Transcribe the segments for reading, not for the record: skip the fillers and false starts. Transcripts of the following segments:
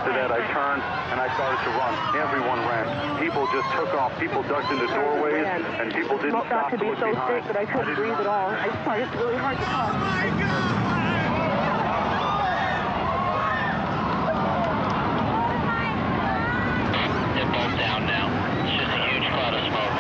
After that, I turned and I started to run. Everyone ran. People just took off. People ducked into doorways, and people didn't stop to to be look so behind. sick that I couldn't breathe at all. I started really hard to talk. They're both down now. It's just a huge cloud of smoke.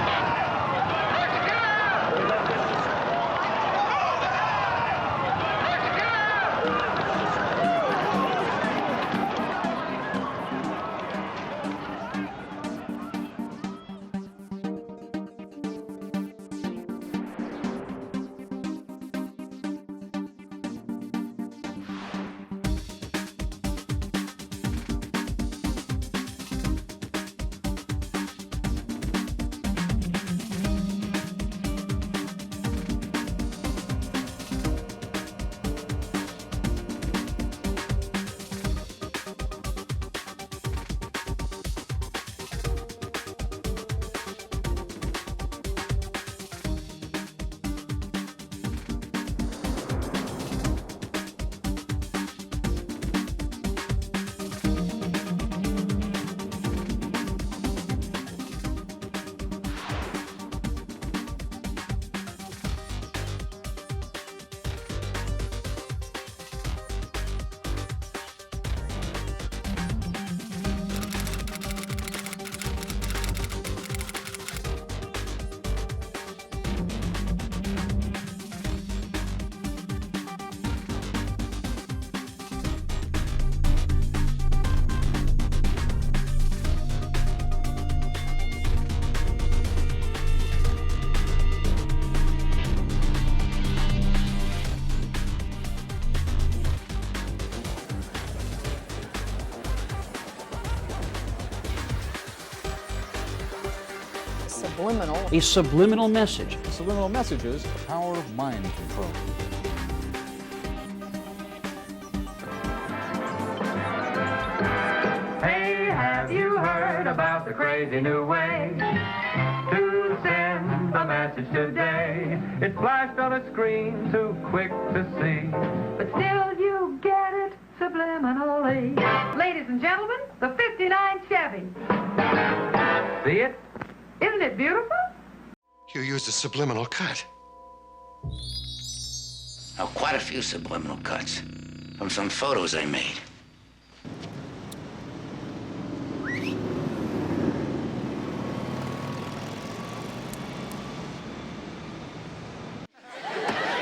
Subliminal. A subliminal message. Subliminal messages, the power of mind control. Hey, have you heard about the crazy new way to send a message today? It's flashed on a screen too quick to see, but still you get it subliminally. Ladies and gentlemen, the 59 Chevy. See it? Isn't it beautiful? You used a subliminal cut. Oh, quite a few subliminal cuts from some photos I made.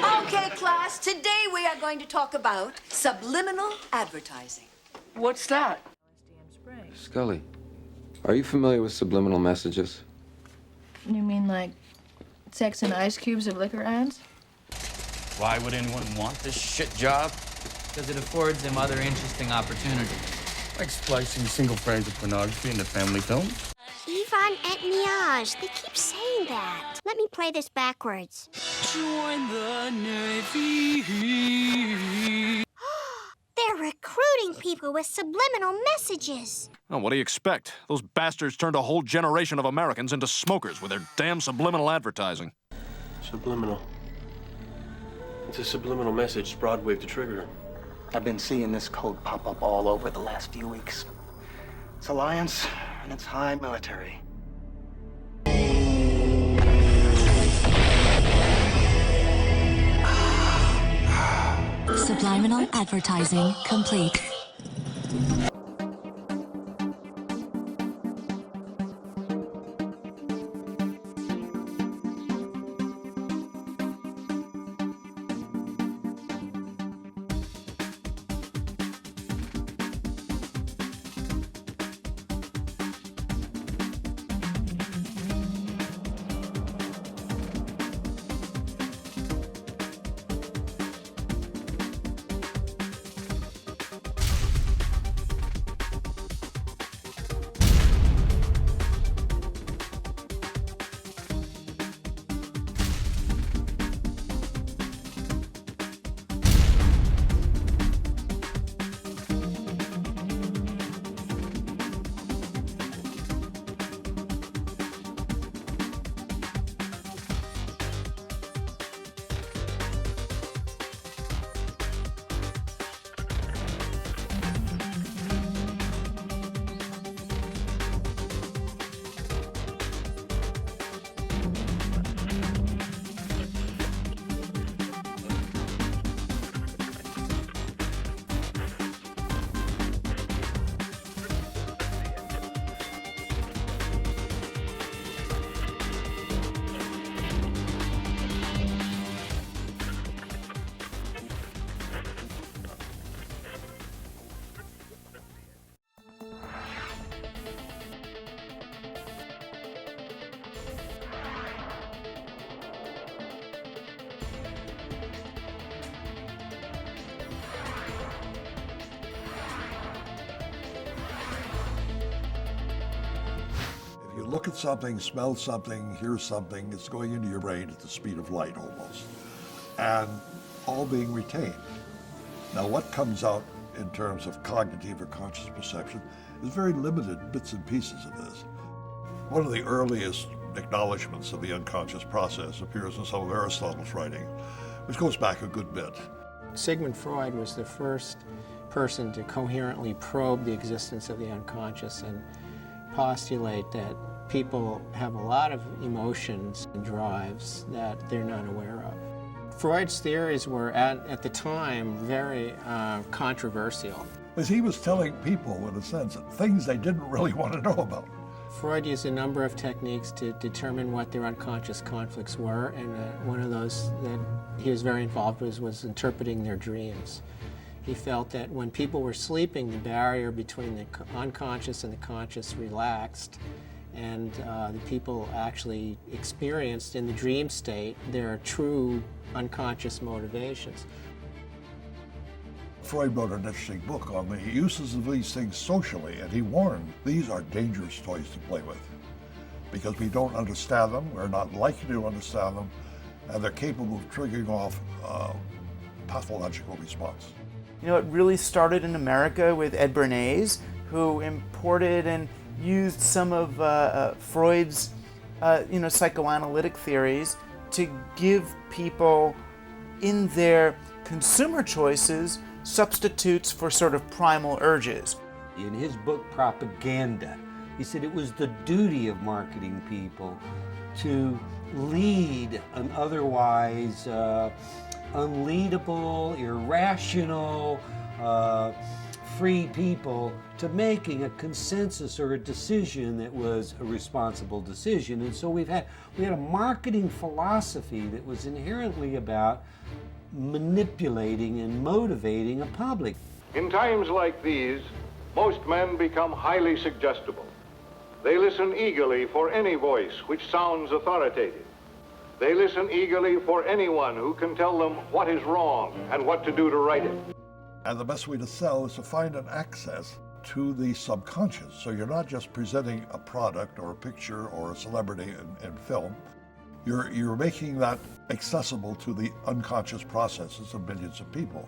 Okay, class, today we are going to talk about subliminal advertising. What's that? Scully, are you familiar with subliminal messages? You mean like sex and ice cubes of liquor ads? Why would anyone want this shit job? Because it affords them other interesting opportunities. Like splicing single frames of pornography into family films? Yvonne et Miage. They keep saying that. Let me play this backwards. Join the Navy. They're recruiting people with subliminal messages. Oh, what do you expect? Those bastards turned a whole generation of Americans into smokers with their damn subliminal advertising. Subliminal. It's a subliminal message Broadwave to trigger. I've been seeing this code pop up all over the last few weeks. It's Alliance, and it's high military. Subliminal advertising complete. look at something, smell something, hear something, it's going into your brain at the speed of light almost, and all being retained. Now what comes out in terms of cognitive or conscious perception is very limited bits and pieces of this. One of the earliest acknowledgments of the unconscious process appears in some of Aristotle's writing, which goes back a good bit. Sigmund Freud was the first person to coherently probe the existence of the unconscious and postulate that people have a lot of emotions and drives that they're not aware of. Freud's theories were, at the time, very controversial. Because he was telling people, in a sense, things they didn't really want to know about. Freud used a number of techniques to determine what their unconscious conflicts were, and one of those that he was very involved with was interpreting their dreams. He felt that when people were sleeping, the barrier between the unconscious and the conscious relaxed, and the people actually experienced in the dream state their true unconscious motivations. Freud wrote an interesting book on the uses of these things socially, and he warned these are dangerous toys to play with because we don't understand them, we're not likely to understand them, and they're capable of triggering off pathological response. You know, it really started in America with Ed Bernays, who imported and used some of Freud's psychoanalytic theories to give people in their consumer choices substitutes for sort of primal urges. In his book, Propaganda, he said it was the duty of marketing people to lead an otherwise unleadable, irrational, free people to making a consensus or a decision that was a responsible decision. And so we had a marketing philosophy that was inherently about manipulating and motivating a public. In times like these, most men become highly suggestible. They listen eagerly for any voice which sounds authoritative. They listen eagerly for anyone who can tell them what is wrong and what to do to right it. And the best way to sell is to find an access to the subconscious. So you're not just presenting a product or a picture or a celebrity in film. You're making that accessible to the unconscious processes of millions of people.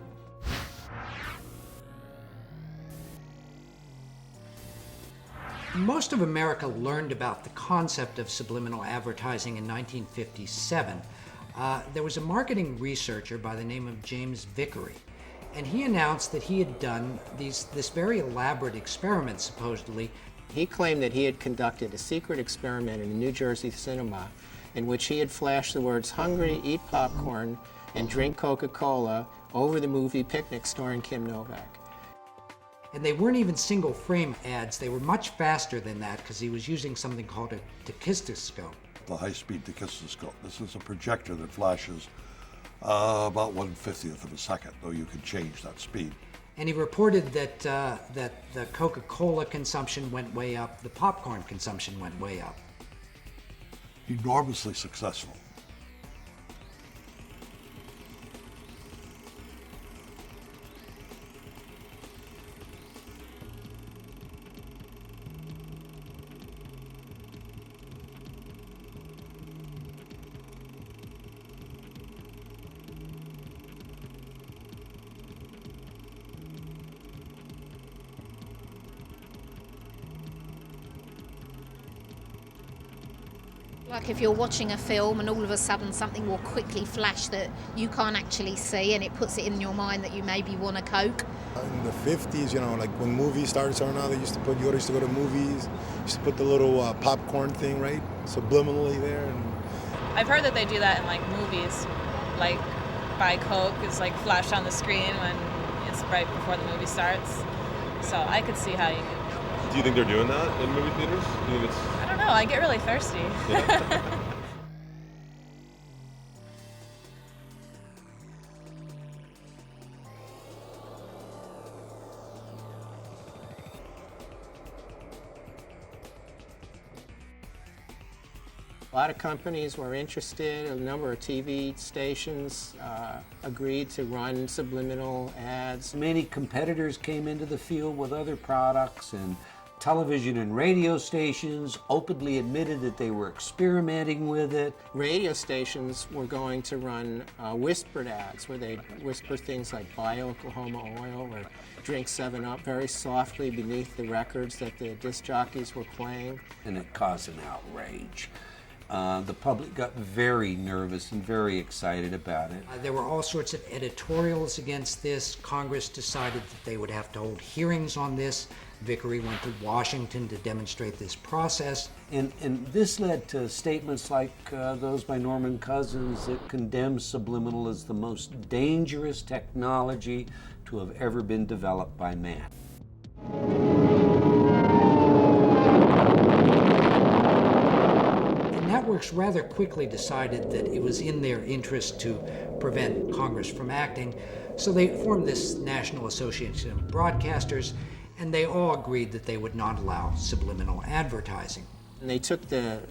Most of America learned about the concept of subliminal advertising in 1957. There was a marketing researcher by the name of James Vickery, and he announced that he had done this very elaborate experiment, supposedly. He claimed that he had conducted a secret experiment in a New Jersey cinema in which he had flashed the words "hungry, eat popcorn, and drink Coca-Cola" over the movie Picnic starring Kim Novak. And they weren't even single frame ads, they were much faster than that because he was using something called a tachistoscope. The high-speed tachistoscope. This is a projector that flashes about 1/50th of a second, though you can change that speed. And he reported that the Coca-Cola consumption went way up, the popcorn consumption went way up. Enormously successful. Like if you're watching a film and all of a sudden something will quickly flash that you can't actually see, and it puts it in your mind that you maybe want a Coke. In the 50s, you know, like when movies started turning out, you used to go to movies, used to put the little popcorn thing, right, subliminally there. And I've heard that they do that in like movies, like buy Coke is like flashed on the screen when it's right before the movie starts. So I could see how you could. Do you think they're doing that in movie theaters? Do you think it's... I don't know, I get really thirsty. Yeah. A lot of companies were interested, a number of TV stations agreed to run subliminal ads. Many competitors came into the field with other products, and Television and radio stations openly admitted that they were experimenting with it. Radio stations were going to run whispered ads where they'd whisper things like buy Oklahoma oil or drink 7-Up very softly beneath the records that the disc jockeys were playing. And it caused an outrage. The public got very nervous and very excited about it. There were all sorts of editorials against this. Congress decided that they would have to hold hearings on this. Vickery went to Washington to demonstrate this process. And this led to statements like those by Norman Cousins that condemned subliminal as the most dangerous technology to have ever been developed by man. The networks rather quickly decided that it was in their interest to prevent Congress from acting, so they formed this National Association of Broadcasters, and they all agreed that they would not allow subliminal advertising. And they took the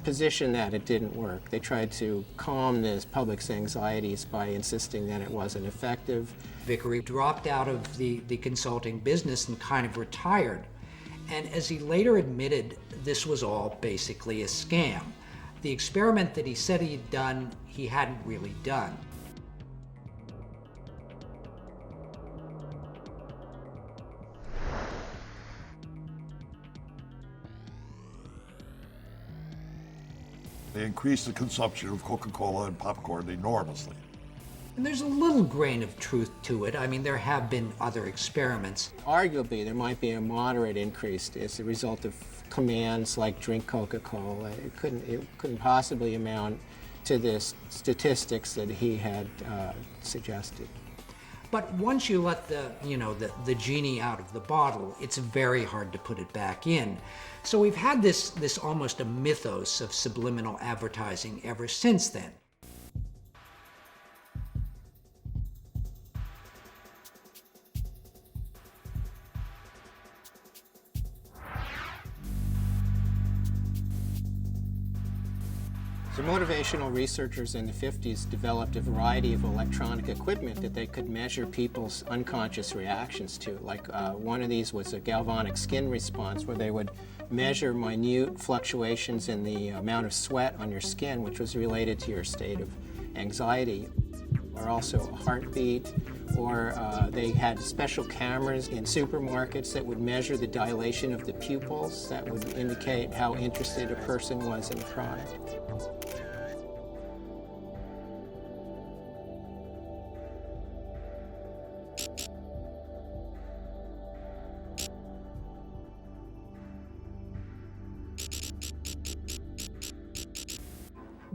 position that it didn't work. They tried to calm the public's anxieties by insisting that it wasn't effective. Vickery dropped out of the consulting business and kind of retired. And as he later admitted, this was all basically a scam. The experiment that he said he had done, he hadn't really done. They increased the consumption of Coca-Cola and popcorn enormously. And there's a little grain of truth to it. I mean, there have been other experiments. Arguably, there might be a moderate increase as a result of commands like drink Coca-Cola. It couldn't possibly amount to the statistics that he had suggested. But once you let the genie out of the bottle, it's very hard to put it back in. So we've had this almost a mythos of subliminal advertising ever since then. So motivational researchers in the 50s developed a variety of electronic equipment that they could measure people's unconscious reactions to. Like one of these was a galvanic skin response, where they would measure minute fluctuations in the amount of sweat on your skin, which was related to your state of anxiety, or also a heartbeat, or they had special cameras in supermarkets that would measure the dilation of the pupils that would indicate how interested a person was in the product.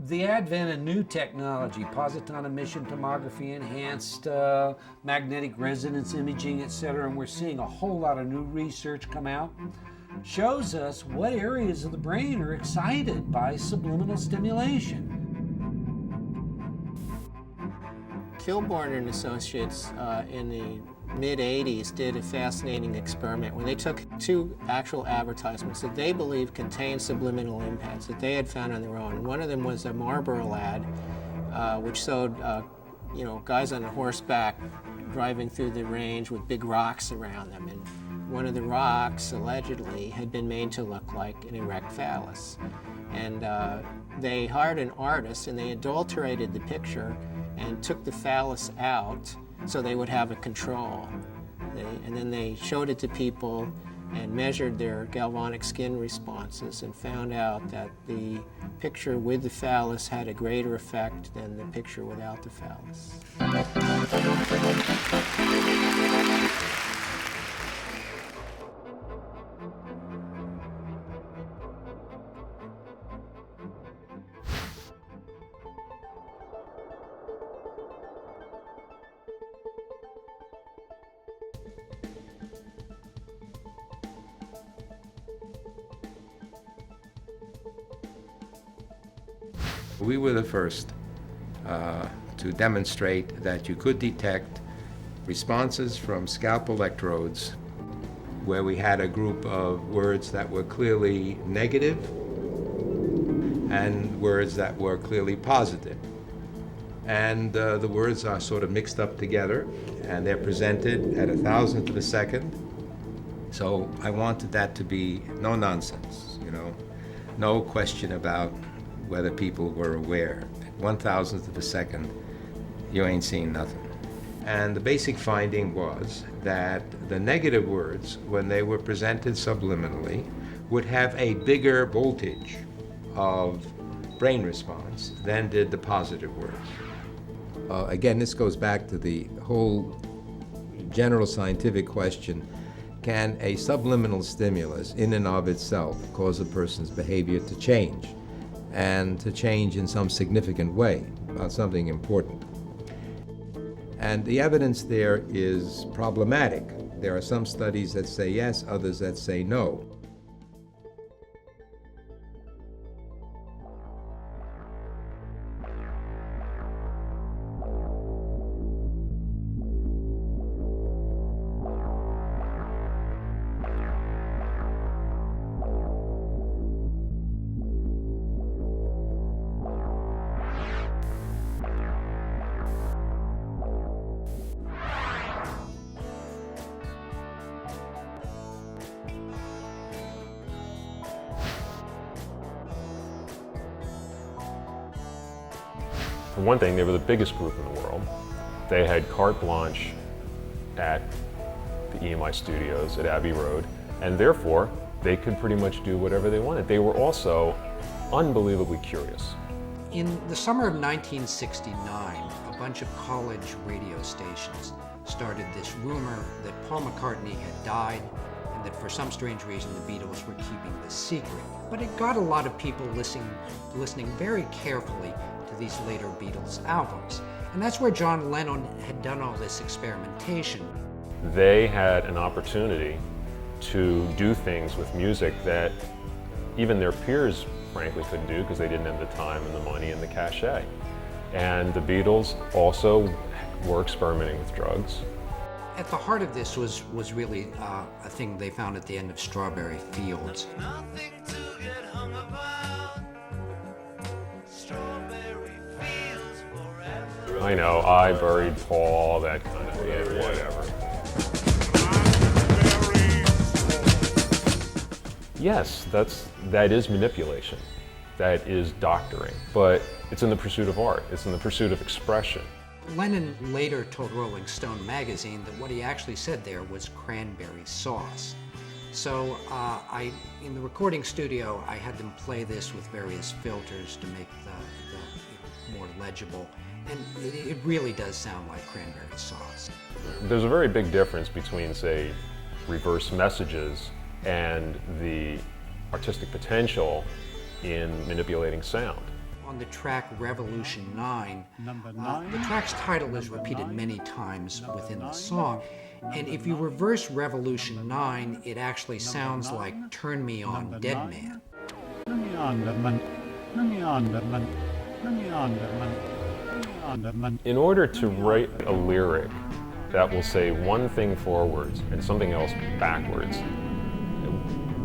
The advent of new technology, positron emission tomography, enhanced magnetic resonance imaging, etc., and we're seeing a whole lot of new research come out, shows us what areas of the brain are excited by subliminal stimulation. Kilborn and Associates in the mid-'80s did a fascinating experiment where they took two actual advertisements that they believed contained subliminal impacts that they had found on their own. And one of them was a Marlboro ad, which showed guys on a horseback driving through the range with big rocks around them. And one of the rocks, allegedly, had been made to look like an erect phallus. And they hired an artist, and they adulterated the picture and took the phallus out so they would have a control. And then they showed it to people and measured their galvanic skin responses and found out that the picture with the phallus had a greater effect than the picture without the phallus. We were the first to demonstrate that you could detect responses from scalp electrodes where we had a group of words that were clearly negative and words that were clearly positive. And the words are sort of mixed up together, and they're presented at 1,000th of a second, So I wanted that to be no nonsense, you know, no question about whether people were aware. At 1,000th of a second, you ain't seen nothing. And the basic finding was that the negative words, when they were presented subliminally, would have a bigger voltage of brain response than did the positive words. Again, this goes back to the whole general scientific question: can a subliminal stimulus in and of itself cause a person's behavior to change, and to change in some significant way about something important? And the evidence there is problematic. There are some studies that say yes, others that say no. For one thing, they were the biggest group in the world. They had carte blanche at the EMI studios at Abbey Road, and therefore they could pretty much do whatever they wanted. They were also unbelievably curious. In the summer of 1969, a bunch of college radio stations started this rumor that Paul McCartney had died and that for some strange reason the Beatles were keeping this secret. But it got a lot of people listening very carefully to these later Beatles albums. And that's where John Lennon had done all this experimentation. They had an opportunity to do things with music that even their peers frankly couldn't do because they didn't have the time and the money and the cachet. And the Beatles also were experimenting with drugs. At the heart of this was really a thing they found at the end of Strawberry Fields. I know, I buried Paul, that kind of thing, whatever. Yes, that is manipulation. That is doctoring. But it's in the pursuit of art. It's in the pursuit of expression. Lennon later told Rolling Stone magazine that what he actually said there was cranberry sauce. So in the recording studio, I had them play this with various filters to make the more legible. And it really does sound like cranberry sauce. There's a very big difference between, say, reverse messages and the artistic potential in manipulating sound. On the track Revolution 9, the track's title is repeated many times within the song. And if you reverse Revolution 9, it actually sounds like Turn Me On, Dead Man. In order to write a lyric that will say one thing forwards and something else backwards,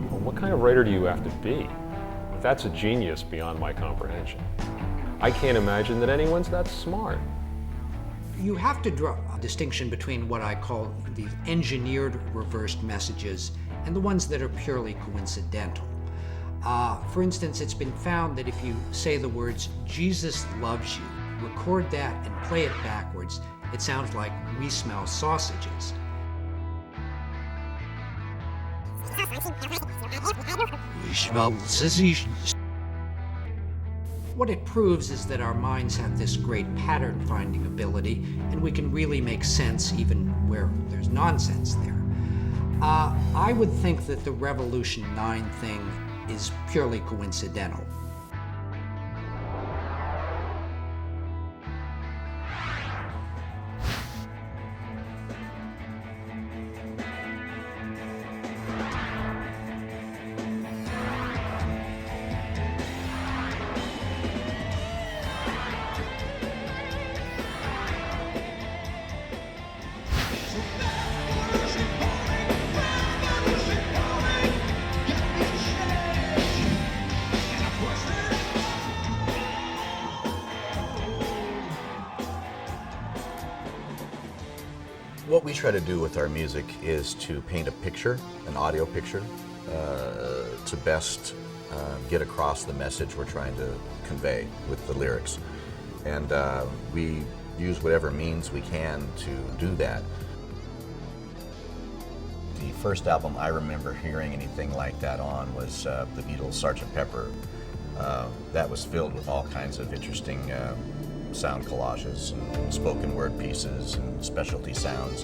what kind of writer do you have to be? That's a genius beyond my comprehension. I can't imagine that anyone's that smart. You have to draw a distinction between what I call the engineered reversed messages and the ones that are purely coincidental. For instance, it's been found that if you say the words, "Jesus loves you," record that and play it backwards, it sounds like "we smell sausages." We smell sausages. What it proves is that our minds have this great pattern-finding ability, and we can really make sense even where there's nonsense there. I would think that the Revolution 9 thing is purely coincidental. try to do with our music is to paint a picture, an audio picture, to best get across the message we're trying to convey with the lyrics. And we use whatever means we can to do that. The first album I remember hearing anything like that on was the Beatles' Sgt. Pepper. That was filled with all kinds of interesting sound collages and spoken word pieces and specialty sounds.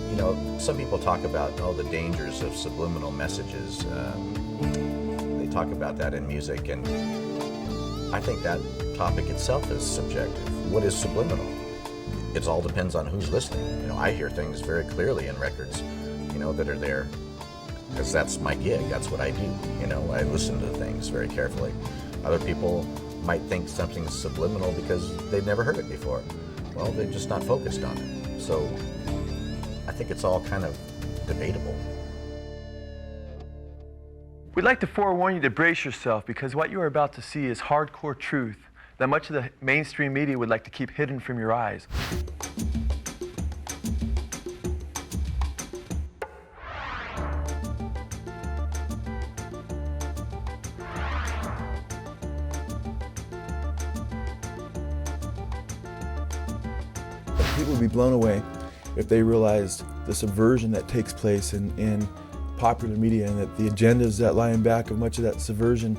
You know, some people talk about the dangers of subliminal messages. They talk about that in music, and I think that topic itself is subjective. What is subliminal? It all depends on who's listening. You know, I hear things very clearly in records, you know, that are there because that's my gig. That's what I do. You know, I listen to things very carefully. Other people might think something's subliminal because they've never heard it before. Well, they're just not focused on it. So I think it's all kind of debatable. We'd like to forewarn you to brace yourself because what you are about to see is hardcore truth that much of the mainstream media would like to keep hidden from your eyes. People would be blown away if they realized the subversion that takes place in popular media and that the agendas that lie in back of much of that subversion.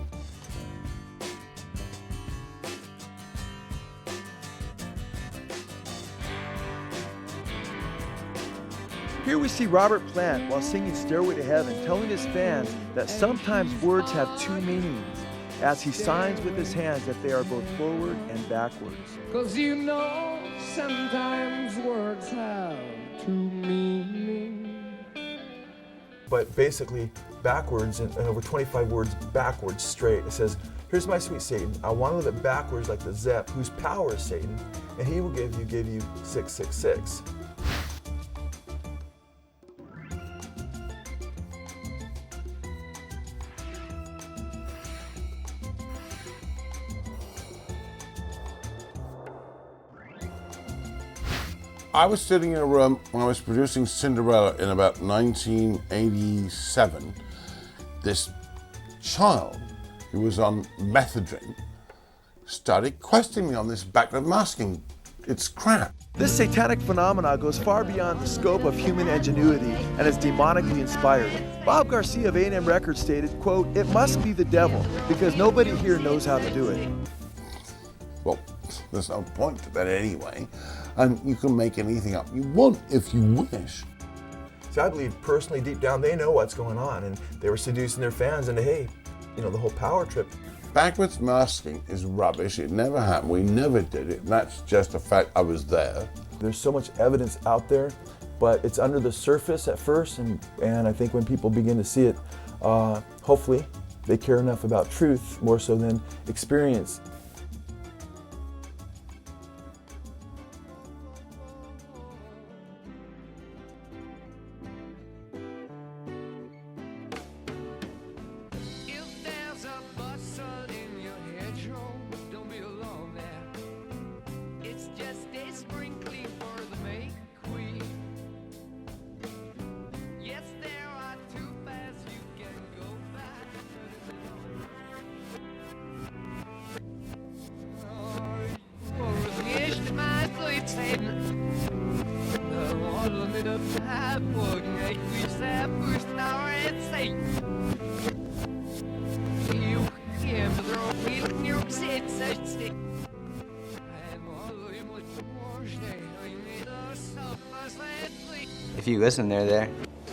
Here we see Robert Plant while singing Stairway to Heaven telling his fans that sometimes words have two meanings as he signs with his hands that they are both forward and backwards. 'Cause you know sometimes words have two meanings. But basically backwards and over 25 words backwards straight. It says, here's my sweet Satan. I want to live it backwards like the Zepp, whose power is Satan, and he will give you 666. I was sitting in a room when I was producing Cinderella in about 1987. This child who was on methadone started questioning me on this backward masking. It's crap. This satanic phenomena goes far beyond the scope of human ingenuity and is demonically inspired. Bob Garcia of A&M Records stated, quote, "It must be the devil because nobody here knows how to do it." Well, there's no point to that anyway. And you can make anything up you want if you wish. So I believe personally, deep down, they know what's going on, and they were seducing their fans into, hey, you know, the whole power trip. Backwards masking is rubbish. It never happened. We never did it. That's just a fact. I was there. There's so much evidence out there, but it's under the surface at first, and I think when people begin to see it, hopefully they care enough about truth more so than experience. If you listen, they're there.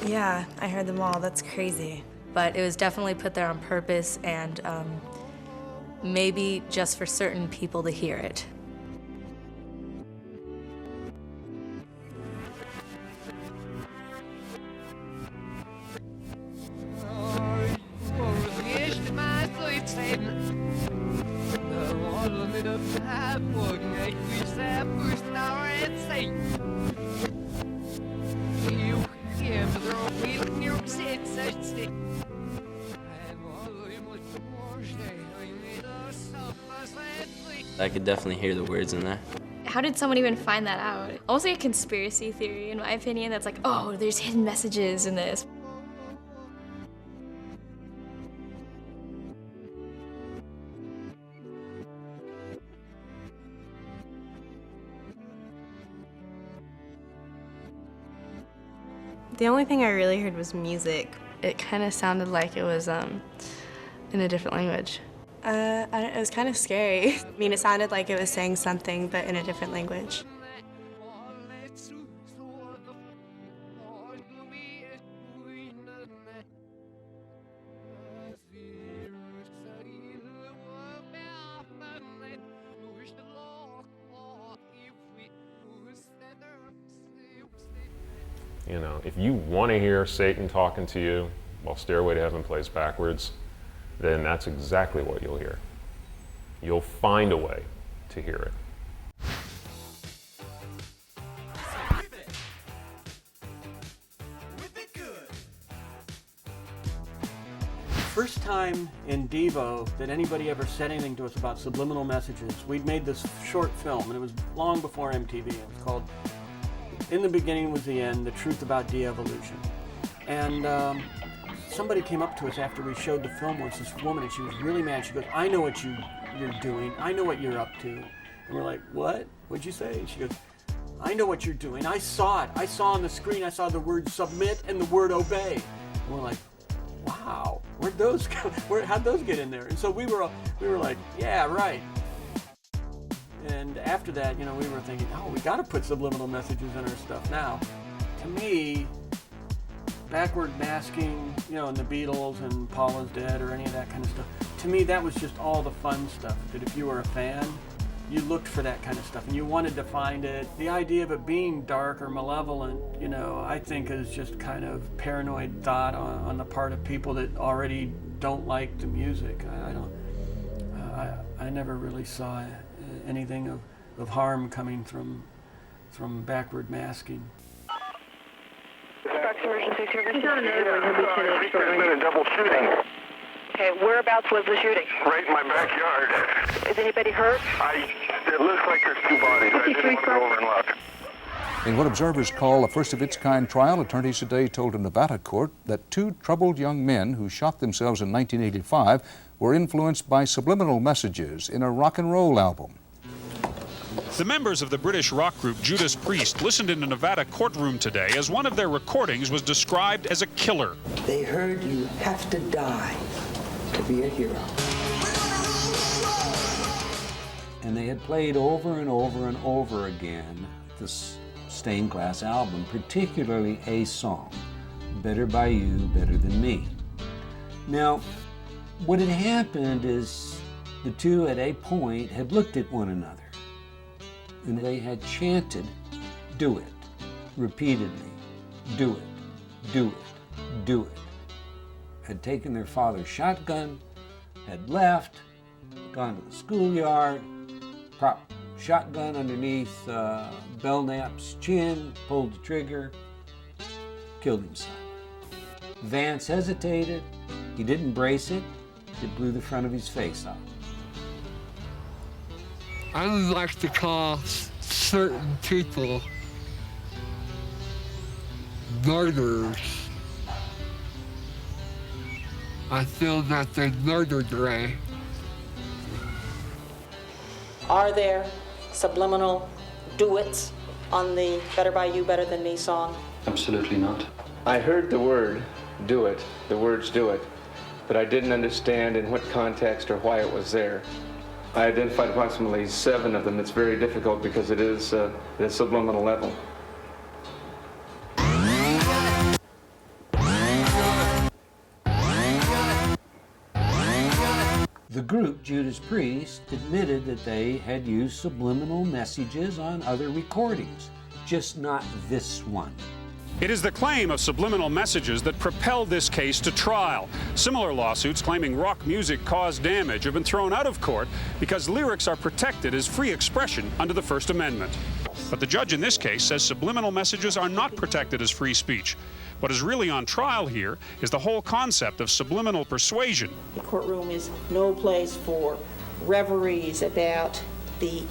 Yeah, I heard them all. That's crazy. But it was definitely put there on purpose and maybe just for certain people to hear it. I could definitely hear the words in there. how did someone even find that out? Almost like a conspiracy theory, in my opinion, that's like, oh, there's hidden messages in this. The only thing I really heard was music. It kind of sounded like it was in a different language. It was kind of scary. I mean, it sounded like it was saying something, but in a different language. You know, if you want to hear Satan talking to you while Stairway to Heaven plays backwards, then that's exactly what you'll hear. You'll find a way to hear it. First time in Devo that anybody ever said anything to us about subliminal messages. We'd made this short film, and it was long before MTV. It was called In the Beginning Was the End, The Truth About De-Evolution. And somebody came up to us after we showed the film once, this woman, and she was really mad. She goes, I know what you're doing. I know what you're up to. And we're like, what? What'd you say? She goes, I know what you're doing. I saw it. I saw on the screen, I saw the word submit and the word obey. And we're like, wow, where'd those go? How'd those get in there? And so we were like, yeah, right. And after that, you know, we were thinking, oh, we got to put subliminal messages in our stuff now. To me, backward masking, you know, and the Beatles and Paul is Dead or any of that kind of stuff, to me, that was just all the fun stuff. That if you were a fan, you looked for that kind of stuff and you wanted to find it. The idea of it being dark or malevolent, you know, I think is just kind of paranoid thought on the part of people that already don't like the music. I never really saw anything of harm coming from backward masking. Dispatch emergency service. He's on another one. He'll be finished shortly. There's been a double shooting. Okay, whereabouts was the shooting? Right in my backyard. Is anybody hurt? It looks like there's two bodies. I didn't want to go over and look. In what observers call a first-of-its-kind trial, attorneys today told a Nevada court that two troubled young men who shot themselves in 1985 were influenced by subliminal messages in a rock and roll album. The members of the British rock group Judas Priest listened in a Nevada courtroom today as one of their recordings was described as a killer. They heard you have to die to be a hero. And they had played over and over and over again this stained glass album, particularly a song, Better by You, Better Than Me. Now, what had happened is the two at a point had looked at one another and they had chanted, do it, repeatedly, do it, do it, do it. Had taken their father's shotgun, had left, gone to the schoolyard, propped shotgun underneath Belknap's chin, pulled the trigger, killed himself. Vance hesitated, he didn't brace it, it blew the front of his face off. I would like to call certain people murderers. I feel that they murdered Ray. Are there subliminal duets on the Better by You, Better Than Me song? Absolutely not. I heard the word, do it, the words do it, but I didn't understand in what context or why it was there. I identified approximately 7 of them. It's very difficult because it is at a subliminal level. The group, Judas Priest, admitted that they had used subliminal messages on other recordings, just not this one. It is the claim of subliminal messages that propelled this case to trial. Similar lawsuits claiming rock music caused damage have been thrown out of court because lyrics are protected as free expression under the First Amendment. But the judge in this case says subliminal messages are not protected as free speech. What is really on trial here is the whole concept of subliminal persuasion. The courtroom is no place for reveries about the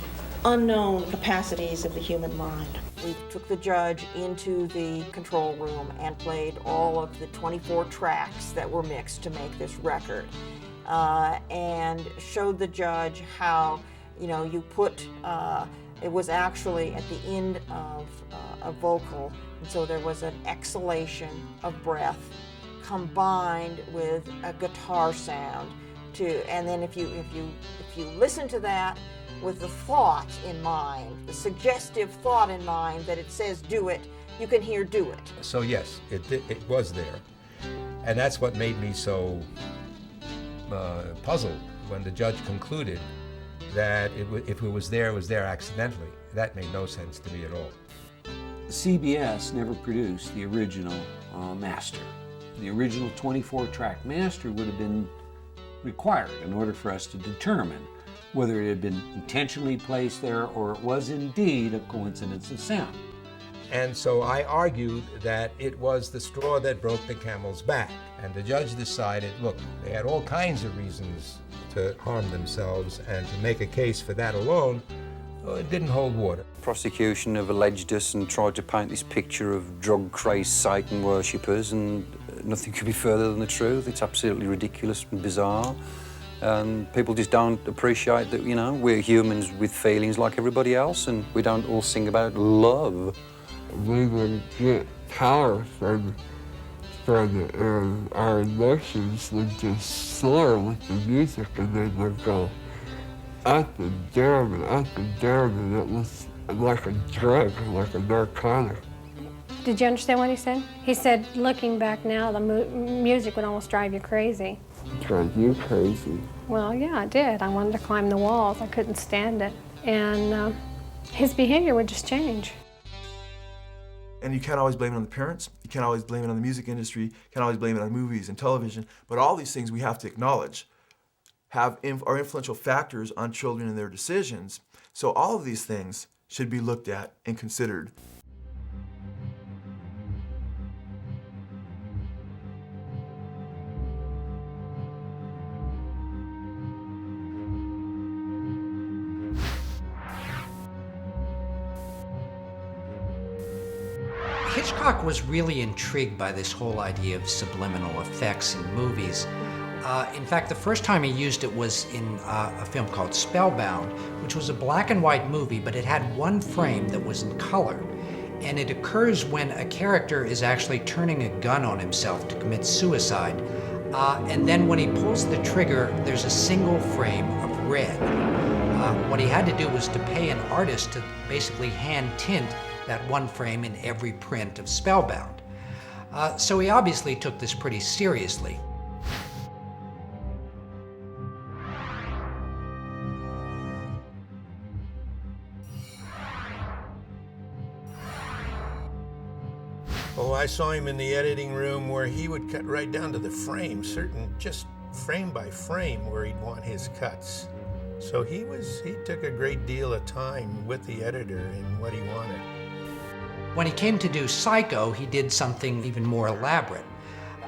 unknown capacities of the human mind. We took the judge into the control room and played all of the 24 tracks that were mixed to make this record, and showed the judge how, you put, it was actually at the end of a vocal, and so there was an exhalation of breath combined with a guitar sound, and then if you listen to that with the thought in mind, the suggestive thought in mind that it says do it, you can hear do it. So yes, it was there. And that's what made me so puzzled when the judge concluded that if it was there accidentally. That made no sense to me at all. CBS never produced the original master. The original 24-track master would have been required in order for us to determine whether it had been intentionally placed there or it was indeed a coincidence of sound. And so I argued that it was the straw that broke the camel's back. And the judge decided, look, they had all kinds of reasons to harm themselves, and to make a case for that alone, it didn't hold water. Prosecution have alleged us and tried to paint this picture of drug-crazed Satan worshippers, and nothing could be further than the truth. It's absolutely ridiculous and bizarre. And people just don't appreciate that, we're humans with feelings like everybody else, and we don't all sing about love. We would get power from it, and our emotions would just soar with the music, and then would go up and down and up and down, and it was like a drug, like a narcotic. Did you understand what he said? He said, looking back now, the music would almost drive you crazy. Drive you crazy? Well, yeah, it did. I wanted to climb the walls. I couldn't stand it. And his behavior would just change. And you can't always blame it on the parents. You can't always blame it on the music industry. You can't always blame it on movies and television. But all these things we have to acknowledge are influential factors on children and their decisions. So all of these things should be looked at and considered. Hitchcock was really intrigued by this whole idea of subliminal effects in movies. In fact, the first time he used it was in a film called Spellbound, which was a black and white movie, but it had one frame that was in color. And it occurs when a character is actually turning a gun on himself to commit suicide. And then when he pulls the trigger, there's a single frame of red. What he had to do was to pay an artist to basically hand tint that one frame in every print of Spellbound. So he obviously took this pretty seriously. Oh, I saw him in the editing room where he would cut right down to the frame, just frame by frame where he'd want his cuts. So he took a great deal of time with the editor in what he wanted. When he came to do Psycho, he did something even more elaborate.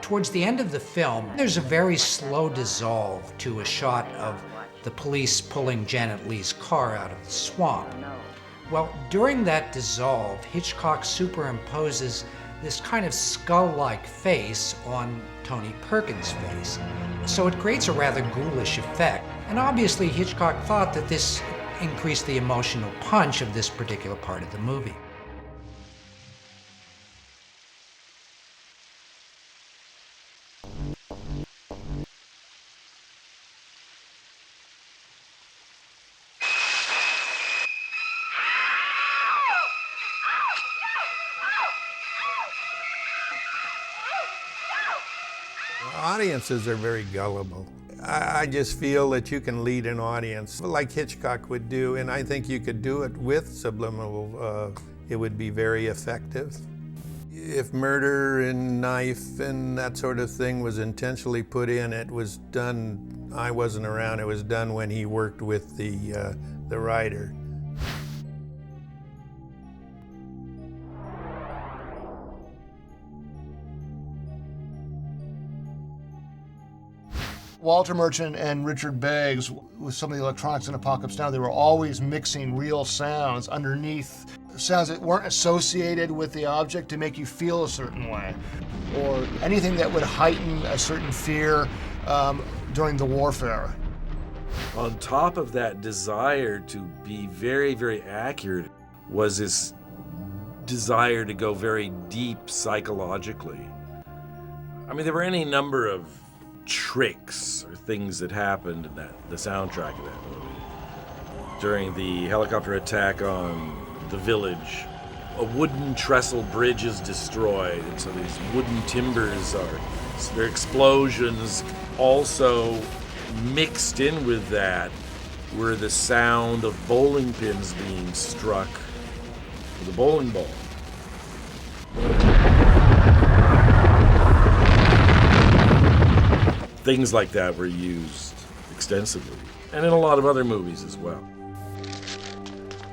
Towards the end of the film, there's a very slow dissolve to a shot of the police pulling Janet Leigh's car out of the swamp. Well, during that dissolve, Hitchcock superimposes this kind of skull-like face on Tony Perkins' face. So it creates a rather ghoulish effect. And obviously Hitchcock thought that this increased the emotional punch of this particular part of the movie. Audiences are very gullible. I just feel that you can lead an audience like Hitchcock would do, and I think you could do it with subliminal. It would be very effective. If murder and knife and that sort of thing was intentionally put in, it was done, I wasn't around, it was done when he worked with the writer. Walter Merchant and Richard Beggs, with some of the electronics in Apocalypse Now, they were always mixing real sounds underneath, sounds that weren't associated with the object to make you feel a certain way, or anything that would heighten a certain fear during the warfare. On top of that desire to be very, very accurate was this desire to go very deep psychologically. I mean, there were any number of tricks or things that happened in the soundtrack of that movie. During the helicopter attack on the village, a wooden trestle bridge is destroyed, and so these wooden timbers their explosions. Also mixed in with that were the sound of bowling pins being struck with a bowling ball. Things like that were used extensively, and in a lot of other movies as well.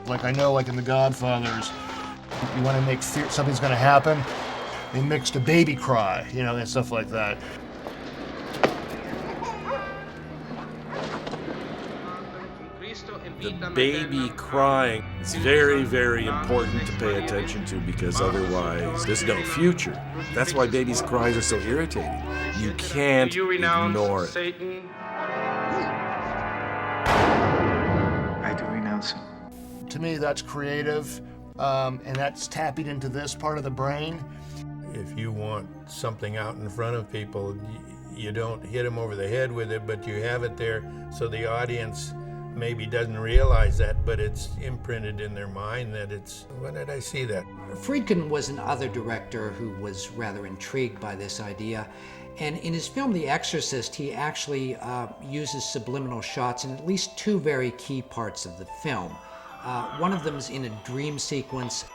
Like I know, like in The Godfathers, you want to make fear something's going to happen, they mixed a baby cry, you know, and stuff like that. The baby crying is very, very important to pay attention to, because otherwise there's no future. That's why babies' cries are so irritating. You can't ignore it. Satan? I do renounce him. To me, that's creative, and that's tapping into this part of the brain. If you want something out in front of people, you don't hit them over the head with it, but you have it there so the audience maybe doesn't realize that, but it's imprinted in their mind that it's, when did I see that? Friedkin was another director who was rather intrigued by this idea. And in his film, The Exorcist, he actually uses subliminal shots in at least two very key parts of the film. One of them is in a dream sequence,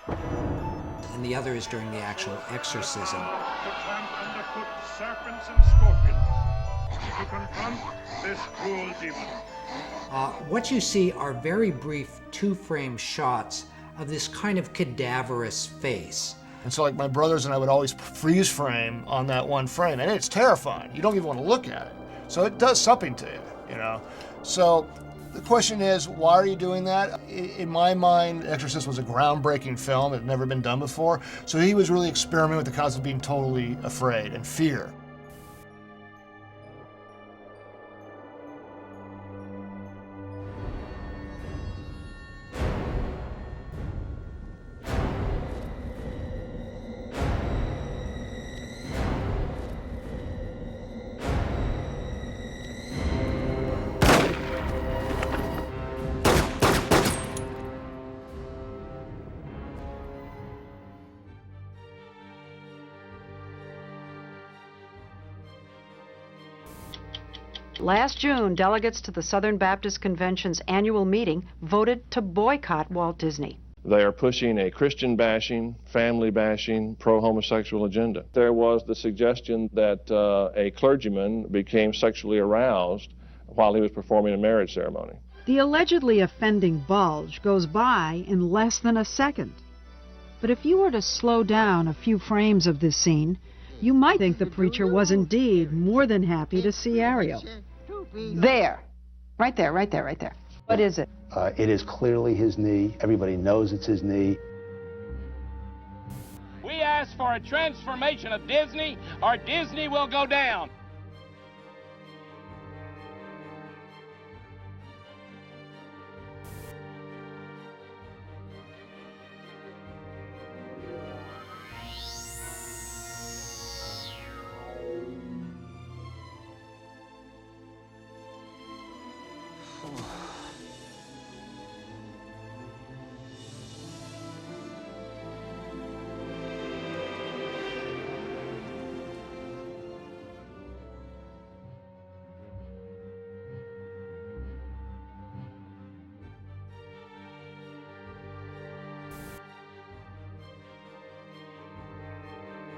and the other is during the actual exorcism. To tramp underfoot serpents and scorpions, to confront this cruel demon. What you see are very brief two-frame shots of this kind of cadaverous face. And so like my brothers and I would always freeze frame on that one frame, and it's terrifying. You don't even want to look at it. So it does something to you, you know? So the question is, why are you doing that? In my mind, Exorcist was a groundbreaking film. It had never been done before. So he was really experimenting with the concept of being totally afraid and fear. Last June, delegates to the Southern Baptist Convention's annual meeting voted to boycott Walt Disney. They are pushing a Christian bashing, family bashing, pro-homosexual agenda. There was the suggestion that a clergyman became sexually aroused while he was performing a marriage ceremony. The allegedly offending bulge goes by in less than a second. But if you were to slow down a few frames of this scene, you might think the preacher was indeed more than happy to see Ariel. There. Right there, right there, right there. What is it? It is clearly his knee. Everybody knows it's his knee. We ask for a transformation of Disney, or Disney will go down.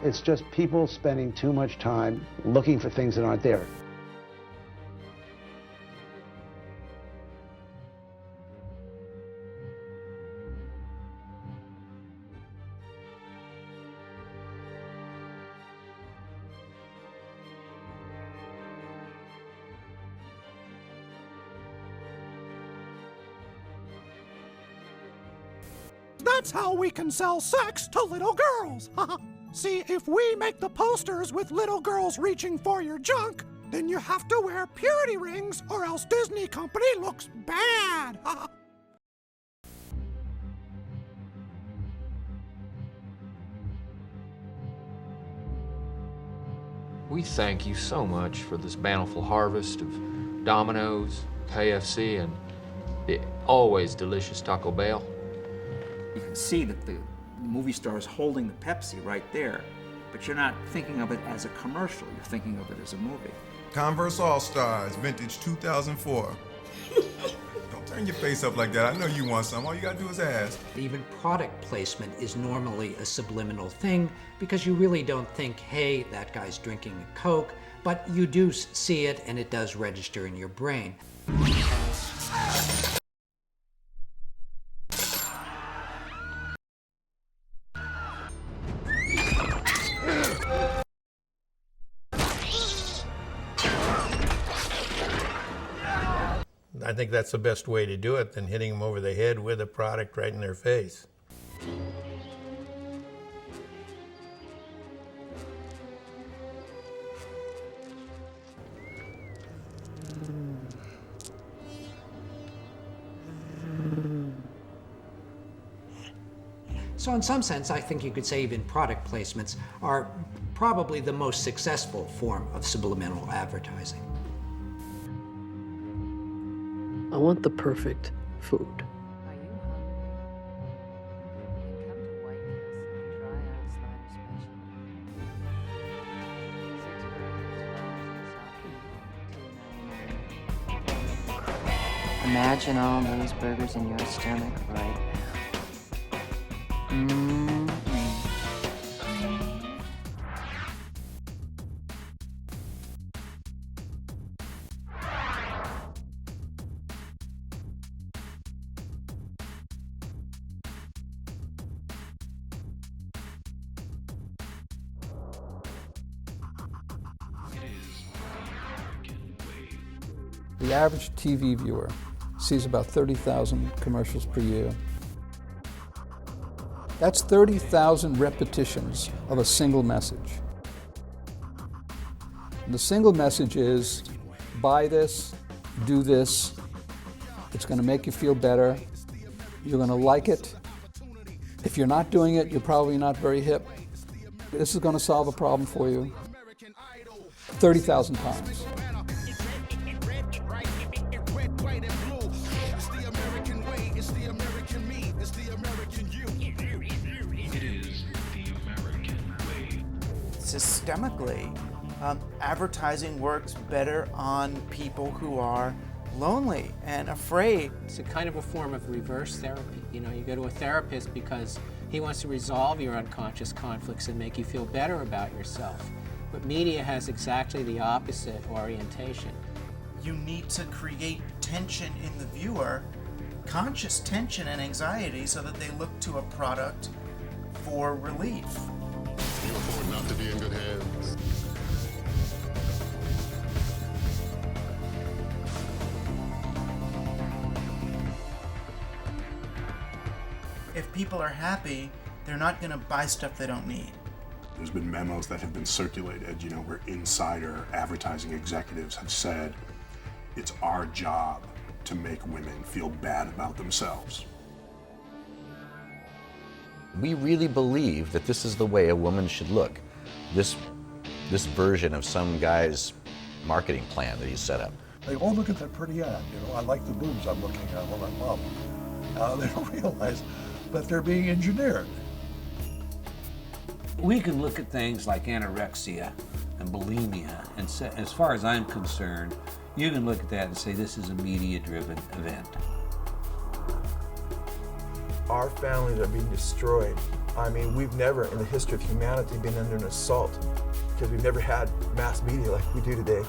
It's just people spending too much time looking for things that aren't there. That's how we can sell sex to little girls. See, if we make the posters with little girls reaching for your junk, then you have to wear purity rings or else Disney Company looks bad. We thank you so much for this bountiful harvest of Domino's, KFC, and the always delicious Taco Bell. You can see that the movie star is holding the Pepsi right there, but you're not thinking of it as a commercial, you're thinking of it as a movie. Converse All-Stars, vintage 2004. Don't turn your face up like that. I know you want some. All you gotta do is ask. Even product placement is normally a subliminal thing because you really don't think, hey, that guy's drinking a Coke, but you do see it and it does register in your brain. I think that's the best way to do it than hitting them over the head with a product right in their face. So in some sense, I think you could say even product placements are probably the most successful form of subliminal advertising. I want the perfect food. Imagine all those burgers in your stomach right now. The average TV viewer sees about 30,000 commercials per year. That's 30,000 repetitions of a single message. And the single message is, buy this, do this, it's going to make you feel better, you're going to like it. If you're not doing it, you're probably not very hip. This is going to solve a problem for you. 30,000 times. Systemically, advertising works better on people who are lonely and afraid. It's a kind of a form of reverse therapy. You know, you go to a therapist because he wants to resolve your unconscious conflicts and make you feel better about yourself. But media has exactly the opposite orientation. You need to create tension in the viewer, conscious tension and anxiety, so that they look to a product for relief. You afford not to be in good hands. If people are happy, they're not going to buy stuff they don't need. There's been memos that have been circulated, you know, where insider advertising executives have said it's our job to make women feel bad about themselves. We really believe that this is the way a woman should look. This version of some guy's marketing plan that he's set up. They all look at that pretty ad, you know, I like the boobs I'm looking at while I'm up. They don't realize that they're being engineered. We can look at things like anorexia and bulimia, and say, as far as I'm concerned, you can look at that and say this is a media-driven event. Our families are being destroyed. I mean, we've never in the history of humanity been under an assault because we've never had mass media like we do today.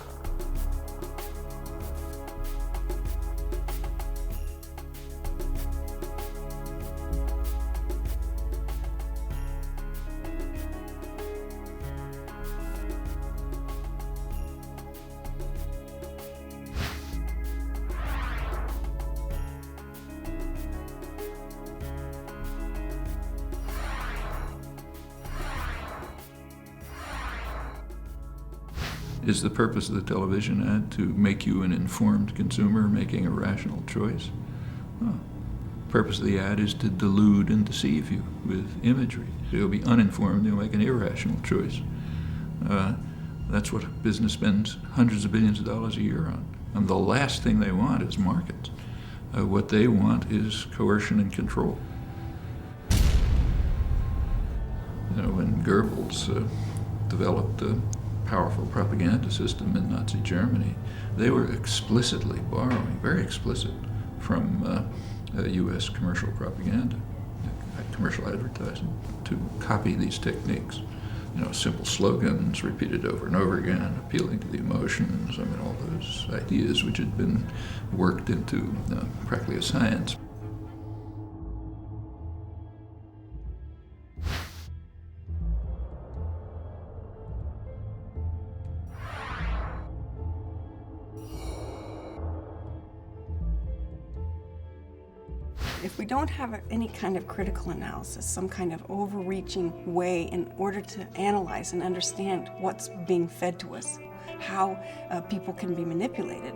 Is the purpose of the television ad to make you an informed consumer making a rational choice? Well, the purpose of the ad is to delude and deceive you with imagery. You'll be uninformed, you'll make an irrational choice. That's what business spends hundreds of billions of dollars a year on. And the last thing they want is markets. What they want is coercion and control. You know, when Goebbels developed a powerful propaganda system in Nazi Germany, they were explicitly borrowing, very explicit, from U.S. commercial propaganda, commercial advertising, to copy these techniques. You know, simple slogans repeated over and over again, appealing to the emotions, I mean, all those ideas which had been worked into practically a science. If we don't have any kind of critical analysis, some kind of overreaching way in order to analyze and understand what's being fed to us, how people can be manipulated,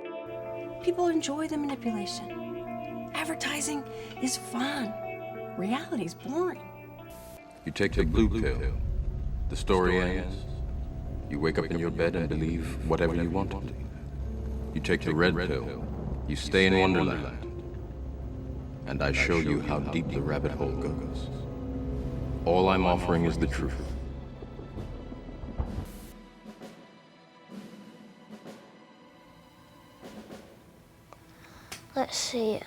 people enjoy the manipulation. Advertising is fun. Reality is boring. You take the blue pill, the story ends. You wake up in your bed and believe whatever you want to. You take the red pill, you stay in Wonderland. And I show you how deep the rabbit hole goes. All I'm offering is the truth. Let's see,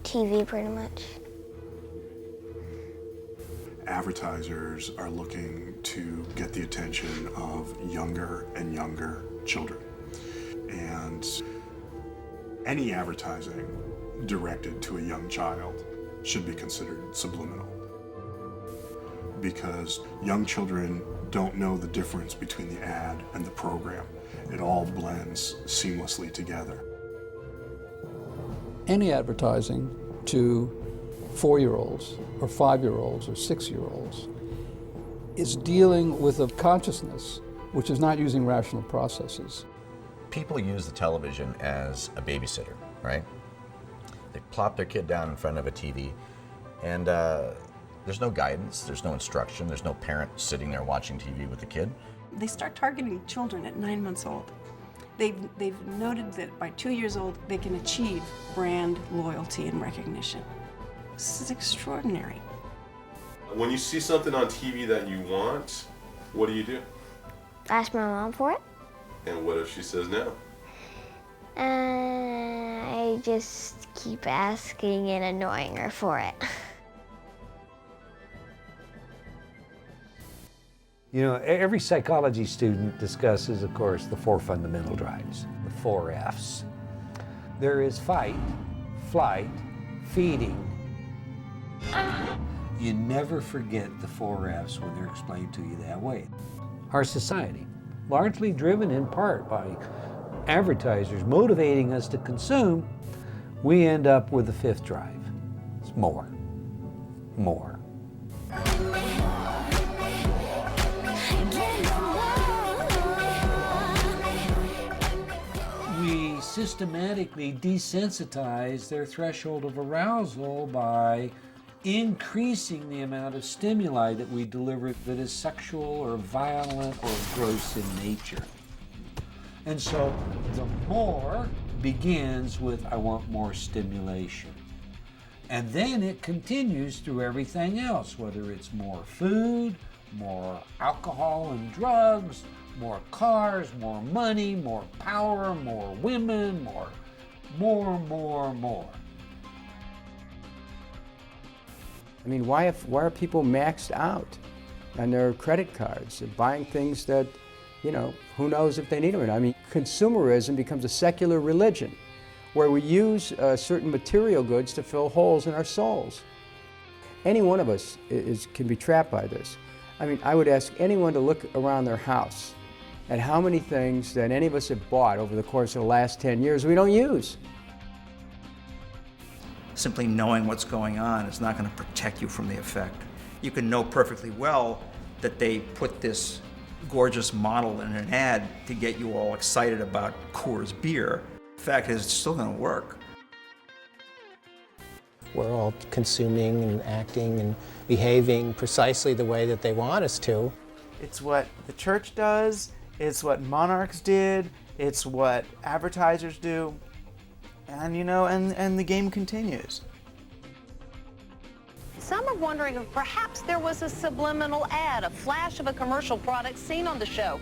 TV pretty much. Advertisers are looking to get the attention of younger and younger children. And any advertising directed to a young child should be considered subliminal, because young children don't know the difference between the ad and the program. It all blends seamlessly together. Any advertising to 4-year-olds or 5-year-olds or 6-year-olds is dealing with a consciousness which is not using rational processes. People use the television as a babysitter, right? They plop their kid down in front of a TV, and there's no guidance, there's no instruction, there's no parent sitting there watching TV with the kid. They start targeting children at 9 months old. They've noted that by 2 years old, they can achieve brand loyalty and recognition. This is extraordinary. When you see something on TV that you want, what do? Ask my mom for it. And what if she says no? I just keep asking and annoying her for it. You know, every psychology student discusses, of course, the 4 fundamental drives, the 4 Fs. There is fight, flight, feeding. You never forget the 4 Fs when they're explained to you that way. Our society, largely driven in part by advertisers motivating us to consume, we end up with the 5th drive. It's more. More. We systematically desensitize their threshold of arousal by increasing the amount of stimuli that we deliver that is sexual or violent or gross in nature. And so the more begins with, I want more stimulation. And then it continues through everything else, whether it's more food, more alcohol and drugs, more cars, more money, more power, more women, more. I mean, why are people maxed out on their credit cards and buying things that, you know, who knows if they need them or not? I mean, consumerism becomes a secular religion where we use certain material goods to fill holes in our souls. Any one of us can be trapped by this. I mean, I would ask anyone to look around their house at how many things that any of us have bought over the course of the last 10 years we don't use. Simply knowing what's going on is not going to protect you from the effect. You can know perfectly well that they put this gorgeous model in an ad to get you all excited about Coors beer. The fact is, it's still going to work. We're all consuming and acting and behaving precisely the way that they want us to. It's what the church does, it's what monarchs did, it's what advertisers do, and and the game continues. Some are wondering if perhaps there was a subliminal ad, a flash of a commercial product seen on the show.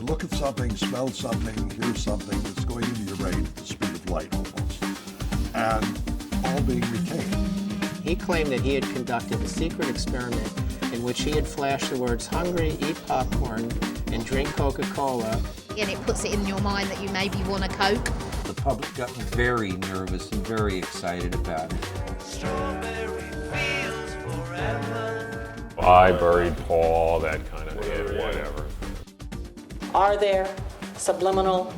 Look at something, smell something, hear something that's going into your brain at the speed of light almost, and all being retained. He claimed that he had conducted a secret experiment in which he had flashed the words hungry, eat popcorn, and drink Coca-Cola. And it puts it in your mind that you maybe want a Coke. The public got very nervous and very excited about it. I buried Paul, that kind of whatever. Are there subliminal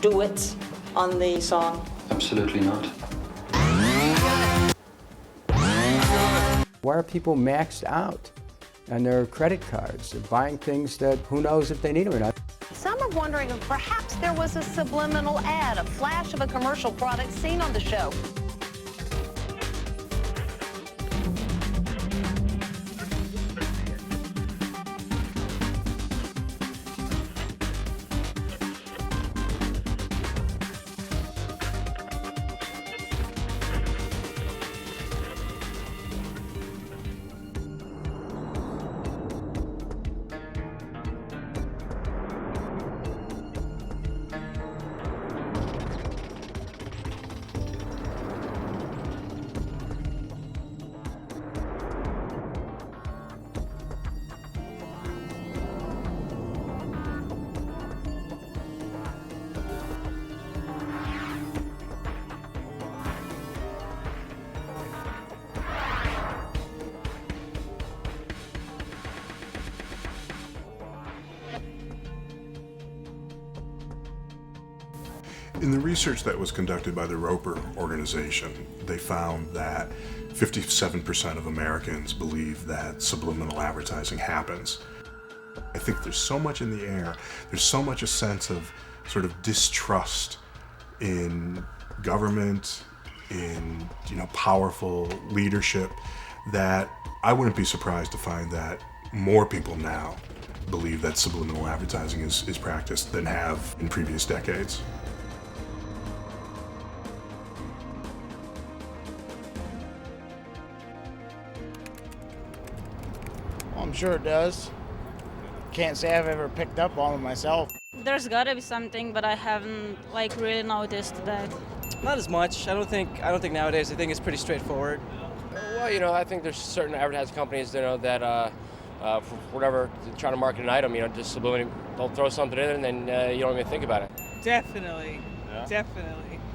duets on the song? Absolutely not. Why are people maxed out on their credit cards? They're buying things that who knows if they need them or not. Some are wondering if perhaps there was a subliminal ad, a flash of a commercial product seen on the show. In the research that was conducted by the Roper organization, they found that 57% of Americans believe that subliminal advertising happens. I think there's so much in the air, there's so much a sense of sort of distrust in government, in powerful leadership, that I wouldn't be surprised to find that more people now believe that subliminal advertising is practiced than have in previous decades. I'm sure it does. Can't say I've ever picked up on it myself. There's gotta be something, but I haven't really noticed that. Not as much. I don't think nowadays. I think it's pretty straightforward. Well, I think there's certain advertising companies, that for whatever, trying to market an item, just subliminally, they'll throw something in and then you don't even think about it. Definitely,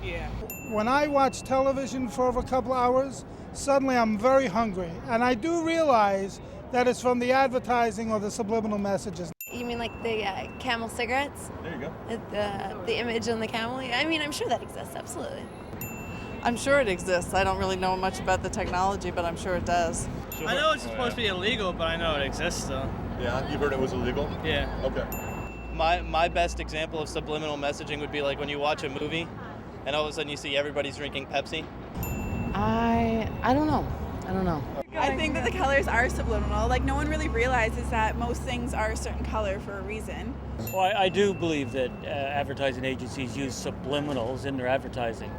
yeah. When I watch television for over a couple hours, suddenly I'm very hungry, and I do realize that it's from the advertising or the subliminal messages. You mean like the Camel cigarettes? There you go. The image on the Camel? I mean, I'm sure that exists, absolutely. I'm sure it exists. I don't really know much about the technology, but I'm sure it does. I know it's supposed to be illegal, but I know it exists still. Yeah, you've heard it was illegal? Yeah. Okay. My best example of subliminal messaging would be like when you watch a movie and all of a sudden you see everybody's drinking Pepsi. I don't know. I don't know. I think that the colors are subliminal. Like, no one really realizes that most things are a certain color for a reason. Well, I do believe that advertising agencies use subliminals in their advertising.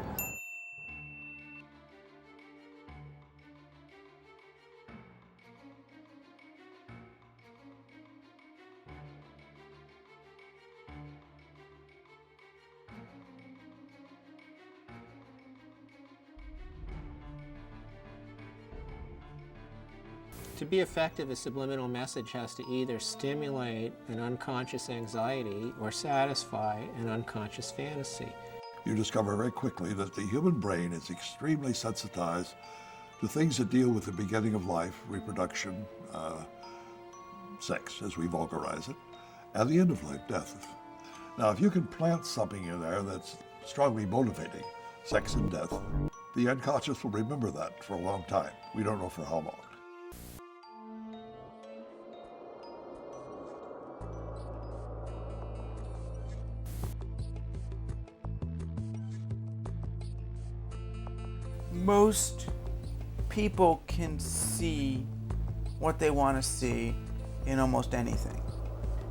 To be effective, a subliminal message has to either stimulate an unconscious anxiety or satisfy an unconscious fantasy. You discover very quickly that the human brain is extremely sensitized to things that deal with the beginning of life, reproduction, sex, as we vulgarize it, and the end of life, death. Now, if you can plant something in there that's strongly motivating, sex and death, the unconscious will remember that for a long time. We don't know for how long. Most people can see what they want to see in almost anything.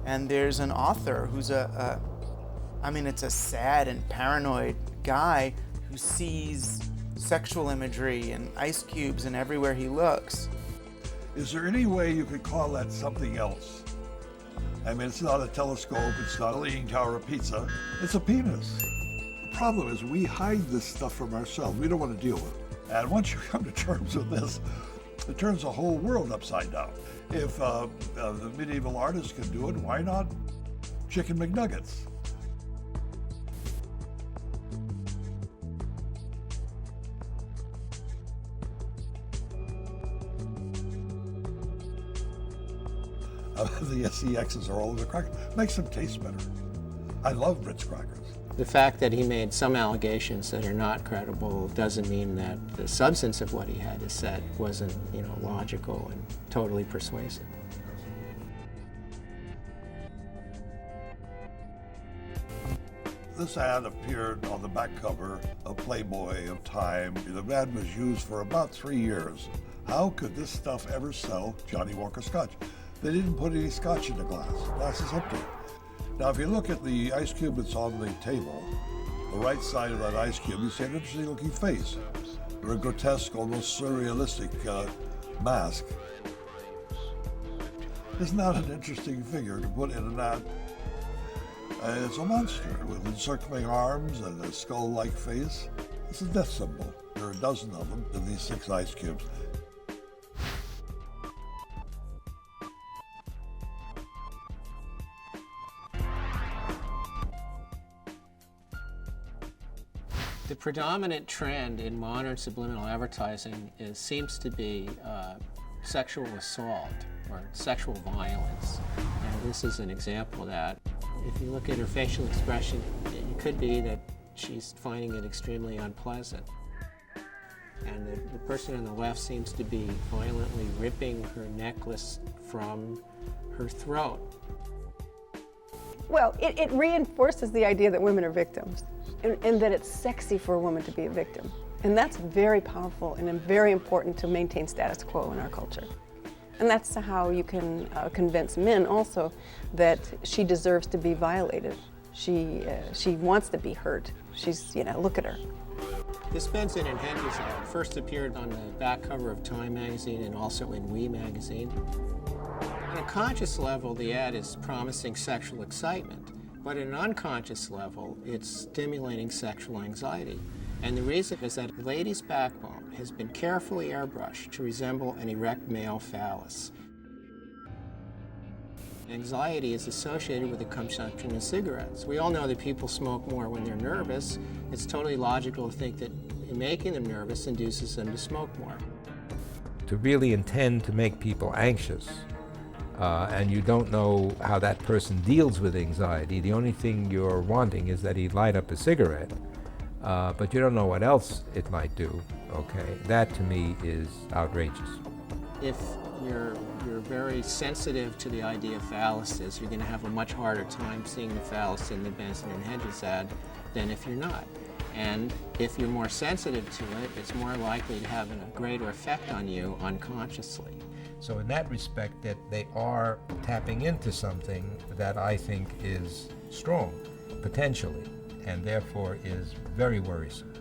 And there's an author who's it's a sad and paranoid guy who sees sexual imagery and ice cubes and everywhere he looks. Is there any way you could call that something else? I mean, it's not a telescope, it's not a Leaning Tower of Pizza, it's a penis. The problem is we hide this stuff from ourselves. We don't want to deal with it. And once you come to terms with this, it turns the whole world upside down. If the medieval artists could do it, why not Chicken McNuggets? The SEXs are all over the crackers. Makes them taste better. I love Ritz crackers. The fact that he made some allegations that are not credible doesn't mean that the substance of what he had to say wasn't, logical and totally persuasive. This ad appeared on the back cover of Playboy, of Time. The ad was used for about 3 years. How could this stuff ever sell Johnny Walker Scotch? They didn't put any scotch in the glass. The glass is empty. Now, if you look at the ice cube that's on the table, the right side of that ice cube, you see an interesting looking face, or a grotesque, almost surrealistic mask. Isn't that an interesting figure to put in an ad? It's a monster with encircling arms and a skull-like face. It's a death symbol. There are a dozen of them in these 6 ice cubes. The predominant trend in modern subliminal advertising seems to be sexual assault or sexual violence. And this is an example of that. If you look at her facial expression, it could be that she's finding it extremely unpleasant. And the person on the left seems to be violently ripping her necklace from her throat. Well, it reinforces the idea that women are victims and that it's sexy for a woman to be a victim. And that's very powerful and very important to maintain status quo in our culture. And that's how you can convince men also that she deserves to be violated. She wants to be hurt. She's, look at her. This Benson and Hedges ad first appeared on the back cover of Time magazine and also in We magazine. On a conscious level, the ad is promising sexual excitement, but at an unconscious level, it's stimulating sexual anxiety. And the reason is that a lady's backbone has been carefully airbrushed to resemble an erect male phallus. Anxiety is associated with the consumption of cigarettes. We all know that people smoke more when they're nervous. It's totally logical to think that making them nervous induces them to smoke more. To really intend to make people anxious, and you don't know how that person deals with anxiety, the only thing you're wanting is that he light up a cigarette, but you don't know what else it might do, okay? That to me is outrageous. If you're very sensitive to the idea of phalluses, you're going to have a much harder time seeing the phallus in the Benson and Hedges ad than if you're not. And if you're more sensitive to it, it's more likely to have a greater effect on you unconsciously. So in that respect, that they are tapping into something that I think is strong, potentially, and therefore is very worrisome.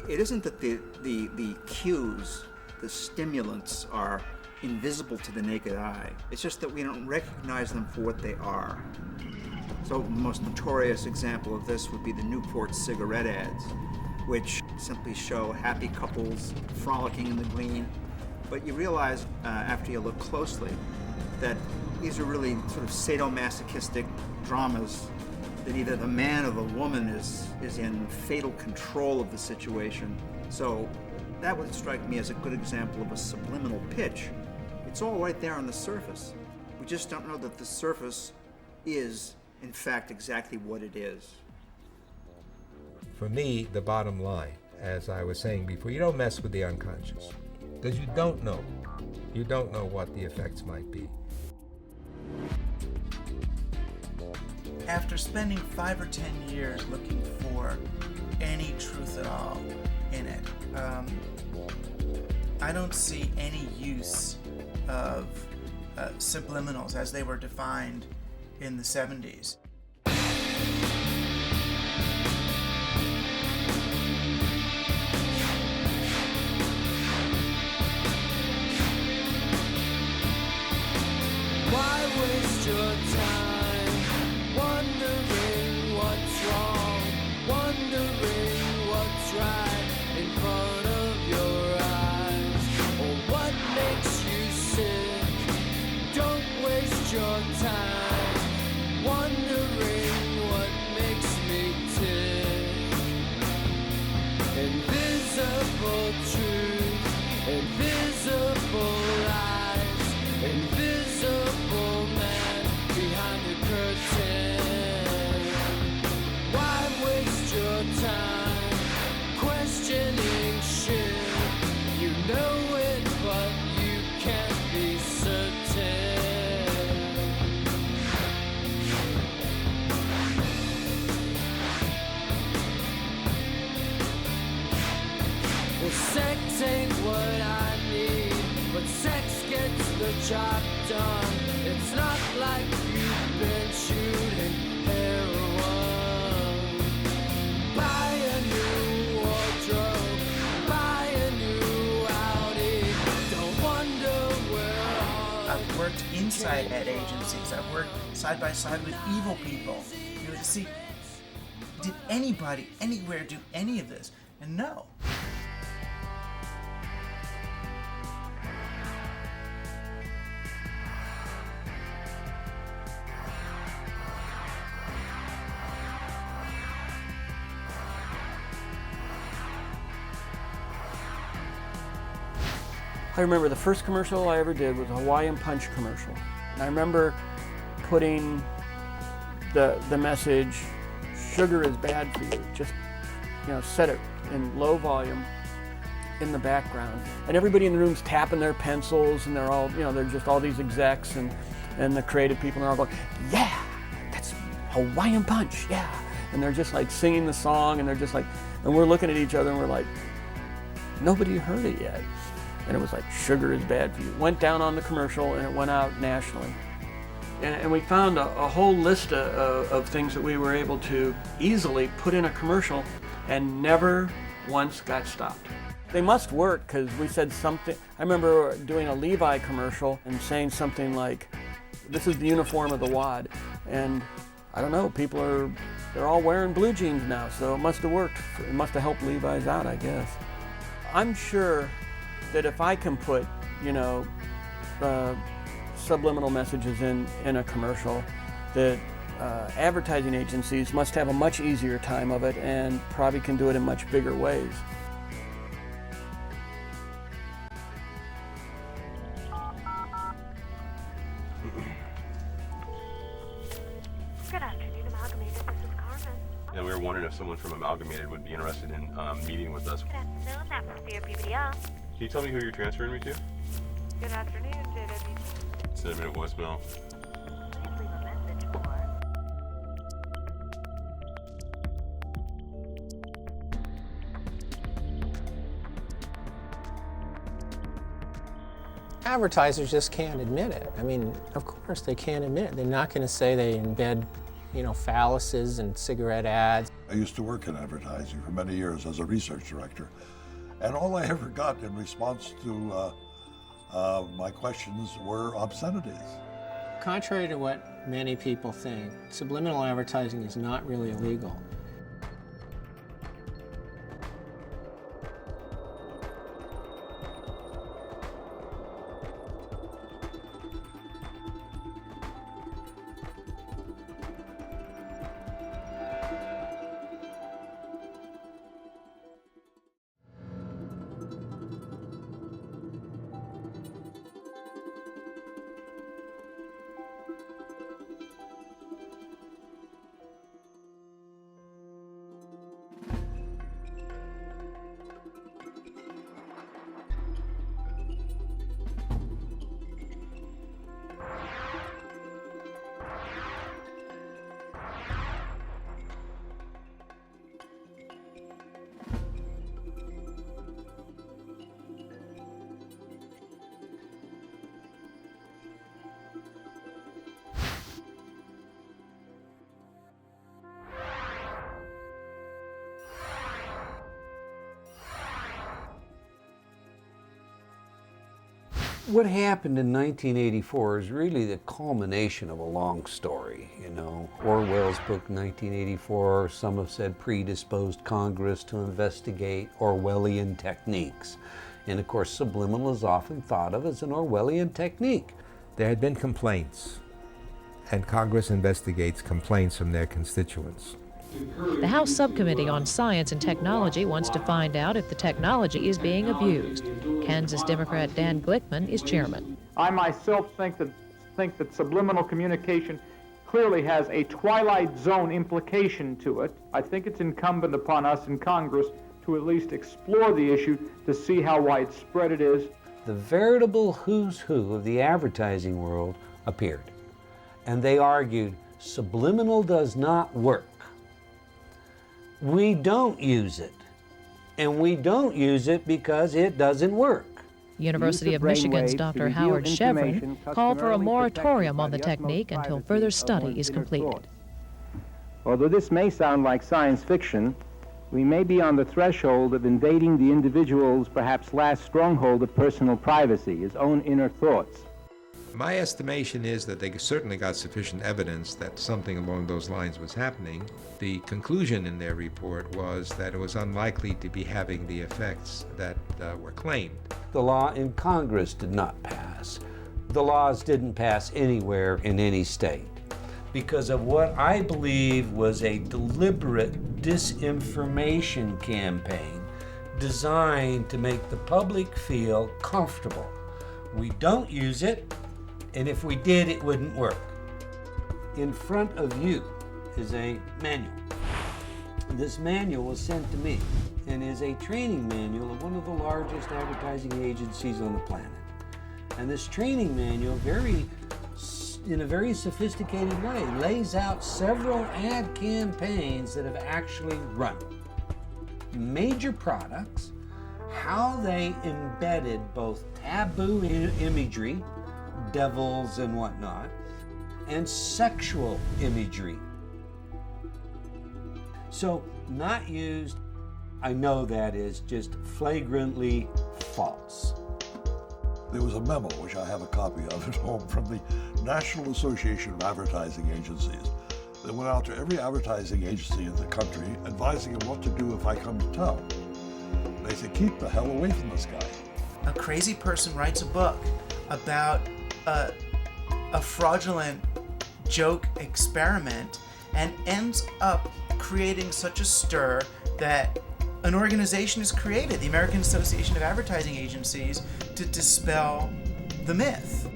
It isn't that the cues, the stimulants, are invisible to the naked eye. It's just that we don't recognize them for what they are. So the most notorious example of this would be the Newport cigarette ads, which simply show happy couples frolicking in the green. But you realize after you look closely that these are really sort of sadomasochistic dramas, that either the man or the woman is in fatal control of the situation. So that would strike me as a good example of a subliminal pitch. It's all right there on the surface. We just don't know that the surface is, in fact, exactly what it is. For me, the bottom line, as I was saying before, you don't mess with the unconscious, because you don't know. You don't know what the effects might be. After spending 5 or 10 years looking for any truth at all in it, I don't see any use of subliminals as they were defined in the 70s. Why waste your time wondering what's wrong, wondering what's right in front of your eyes, or what makes you sick? Don't waste your time wondering what makes me tick. Invisible truth, invisible lies, invisible man behind the curtain. Why waste your time questioning shit? You know it, but you can't be certain. Well, sex ain't what I need, but sex gets the job done. It's not like you've been shooting heroin. Buy a new wardrobe, buy a new Audi. Don't wonder where all I've worked inside ad agencies. I've worked side by side with evil people. You know, to see, did anybody anywhere do any of this? And no. I remember the first commercial I ever did was a Hawaiian Punch commercial. And I remember putting the message, sugar is bad for you. Just, set it in low volume in the background. And everybody in the room's tapping their pencils, and they're all, they're just all these execs and the creative people, and they're all going, yeah, that's Hawaiian Punch, yeah. And they're just like singing the song, and they're just like, and we're looking at each other and we're like, nobody heard it yet. And it was like, sugar is bad for you. Went down on the commercial, and it went out nationally. And we found a whole list of things that we were able to easily put in a commercial and never once got stopped. They must work, because we said something. I remember doing a Levi commercial and saying something like, this is the uniform of the WAD. And I don't know, they're all wearing blue jeans now, so it must have worked. It must have helped Levi's out, I guess. I'm sure that if I can put, subliminal messages in a commercial, that advertising agencies must have a much easier time of it and probably can do it in much bigger ways. Good afternoon, Amalgamated. This is Carmen. And we were wondering if someone from Amalgamated would be interested in meeting with us. Good afternoon, that must be a BBL. Can you tell me who you're transferring me to? Good afternoon, JW. Send him a voicemail. Please leave a message for Advertisers just can't admit it. I mean, of course they can't admit it. They're not going to say they embed, phalluses and cigarette ads. I used to work in advertising for many years as a research director, and all I ever got in response to my questions were obscenities. Contrary to what many people think, subliminal advertising is not really illegal. What happened in 1984 is really the culmination of a long story. Orwell's book 1984, some have said, predisposed Congress to investigate Orwellian techniques. And of course, subliminal is often thought of as an Orwellian technique. There had been complaints, and Congress investigates complaints from their constituents. The House Subcommittee on Science and Technology wants to find out if the technology is being abused. Kansas Democrat Dan Glickman is chairman. I myself think that subliminal communication clearly has a twilight zone implication to it. I think it's incumbent upon us in Congress to at least explore the issue to see how widespread it is. The veritable who's who of the advertising world appeared, and they argued subliminal does not work. We don't use it, and we don't use it because it doesn't work. University of Michigan's Dr. Howard Chevron called for a moratorium on the technique until further study is completed. Although this may sound like science fiction, we may be on the threshold of invading the individual's perhaps last stronghold of personal privacy, his own inner thoughts. My estimation is that they certainly got sufficient evidence that something along those lines was happening. The conclusion in their report was that it was unlikely to be having the effects that were claimed. The law in Congress did not pass. The laws didn't pass anywhere in any state because of what I believe was a deliberate disinformation campaign designed to make the public feel comfortable. We don't use it, and if we did, it wouldn't work. In front of you is a manual. This manual was sent to me and is a training manual of one of the largest advertising agencies on the planet. And this training manual, in a very sophisticated way, lays out several ad campaigns that have actually run. Major products, how they embedded both taboo imagery, devils and whatnot, and sexual imagery. So, not used, I know that is just flagrantly false. There was a memo, which I have a copy of at home, from the National Association of Advertising Agencies that went out to every advertising agency in the country advising them what to do if I come to town. They said, keep the hell away from this guy. A crazy person writes a book about a fraudulent joke experiment and ends up creating such a stir that an organization is created, the American Association of Advertising Agencies, to dispel the myth.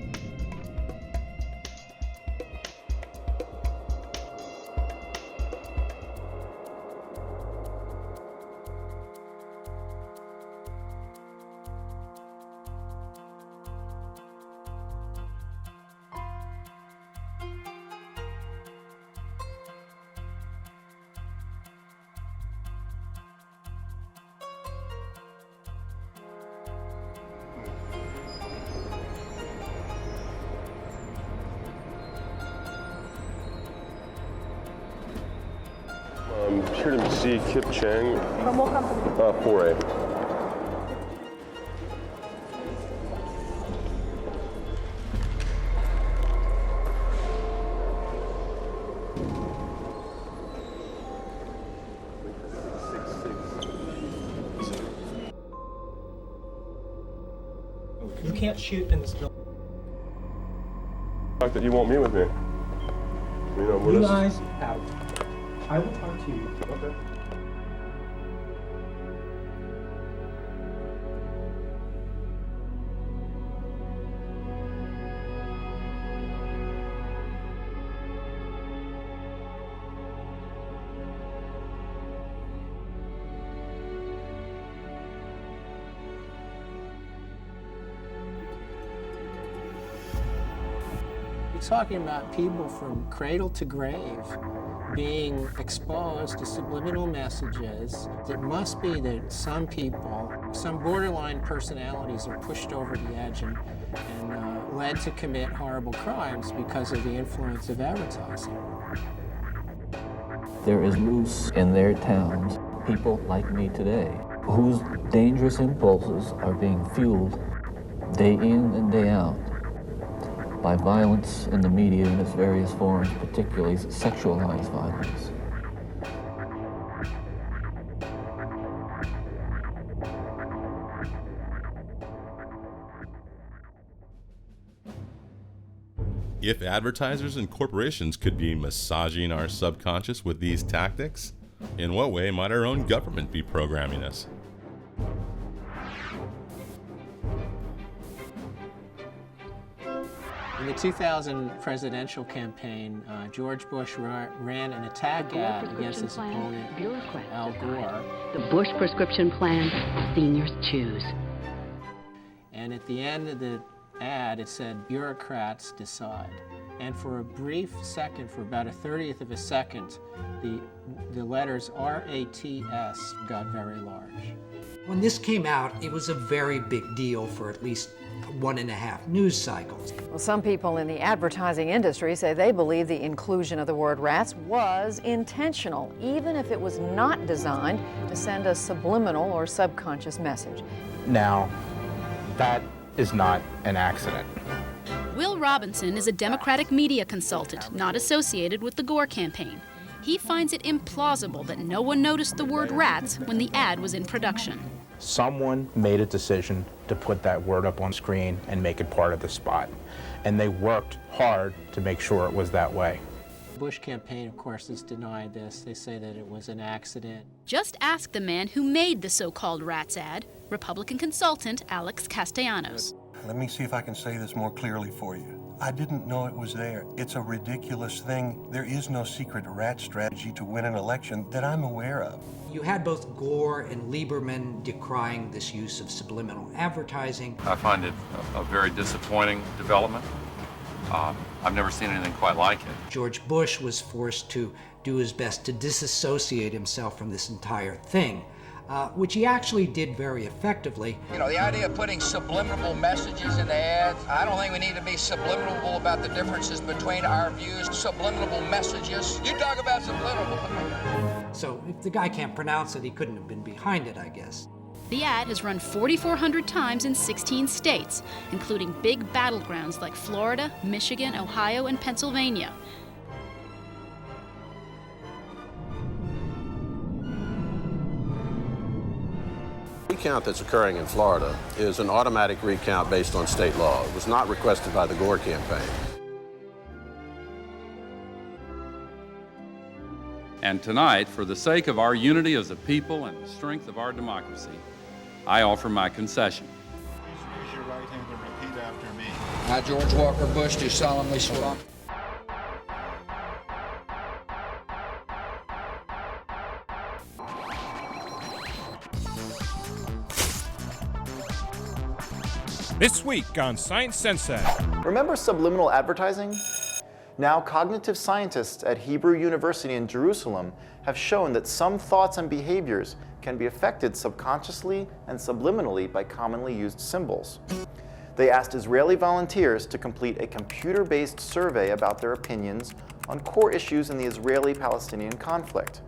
here to see Kip Chang. From what company? 4A. You can't shoot in this building. The fact that you won't meet with me. You know, You guys out. I will talk to you. Okay. You're talking about people from cradle to grave being exposed to subliminal messages. It must be that some people, some borderline personalities are pushed over the edge and led to commit horrible crimes because of the influence of advertising. There is loose in their towns people like me today whose dangerous impulses are being fueled day in and day out by violence in the media in its various forms, particularly sexualized violence. If advertisers and corporations could be massaging our subconscious with these tactics, in what way might our own government be programming us? In the 2000 presidential campaign, George Bush ran an attack ad against his opponent, Al Gore. The Bush prescription plan, seniors choose. And at the end of the ad, it said, bureaucrats decide. And for a brief second, for about a 30th of a second, the letters RATS got very large. When this came out, it was a very big deal for at least 1.5 news cycles. Well, some people in the advertising industry say they believe the inclusion of the word rats was intentional, even if it was not designed to send a subliminal or subconscious message. Now, that is not an accident. Will Robinson is a Democratic media consultant not associated with the Gore campaign. He finds it implausible that no one noticed the word rats when the ad was in production. Someone made a decision to put that word up on screen and make it part of the spot. And they worked hard to make sure it was that way. The Bush campaign, of course, has denied this. They say that it was an accident. Just ask the man who made the so-called rats ad, Republican consultant Alex Castellanos. Let me see if I can say this more clearly for you. I didn't know it was there. It's a ridiculous thing. There is no secret rat strategy to win an election that I'm aware of. You had both Gore and Lieberman decrying this use of subliminal advertising. I find it a very disappointing development. I've never seen anything quite like it. George Bush was forced to do his best to disassociate himself from this entire thing, which he actually did very effectively. You know, the idea of putting subliminal messages in the ads, I don't think we need to be subliminal about the differences between our views. Subliminal messages. You talk about subliminal. So if the guy can't pronounce it, he couldn't have been behind it, I guess. The ad has run 4,400 times in 16 states, including big battlegrounds like Florida, Michigan, Ohio, and Pennsylvania. The recount that's occurring in Florida is an automatic recount based on state law. It was not requested by the Gore campaign. And tonight, for the sake of our unity as a people and the strength of our democracy, I offer my concession. Raise your right hand and repeat after me. I, George Walker Bush, do solemnly swear. This week on Science Sensei. Remember subliminal advertising? Now, cognitive scientists at Hebrew University in Jerusalem have shown that some thoughts and behaviors can be affected subconsciously and subliminally by commonly used symbols. They asked Israeli volunteers to complete a computer-based survey about their opinions on core issues in the Israeli-Palestinian conflict.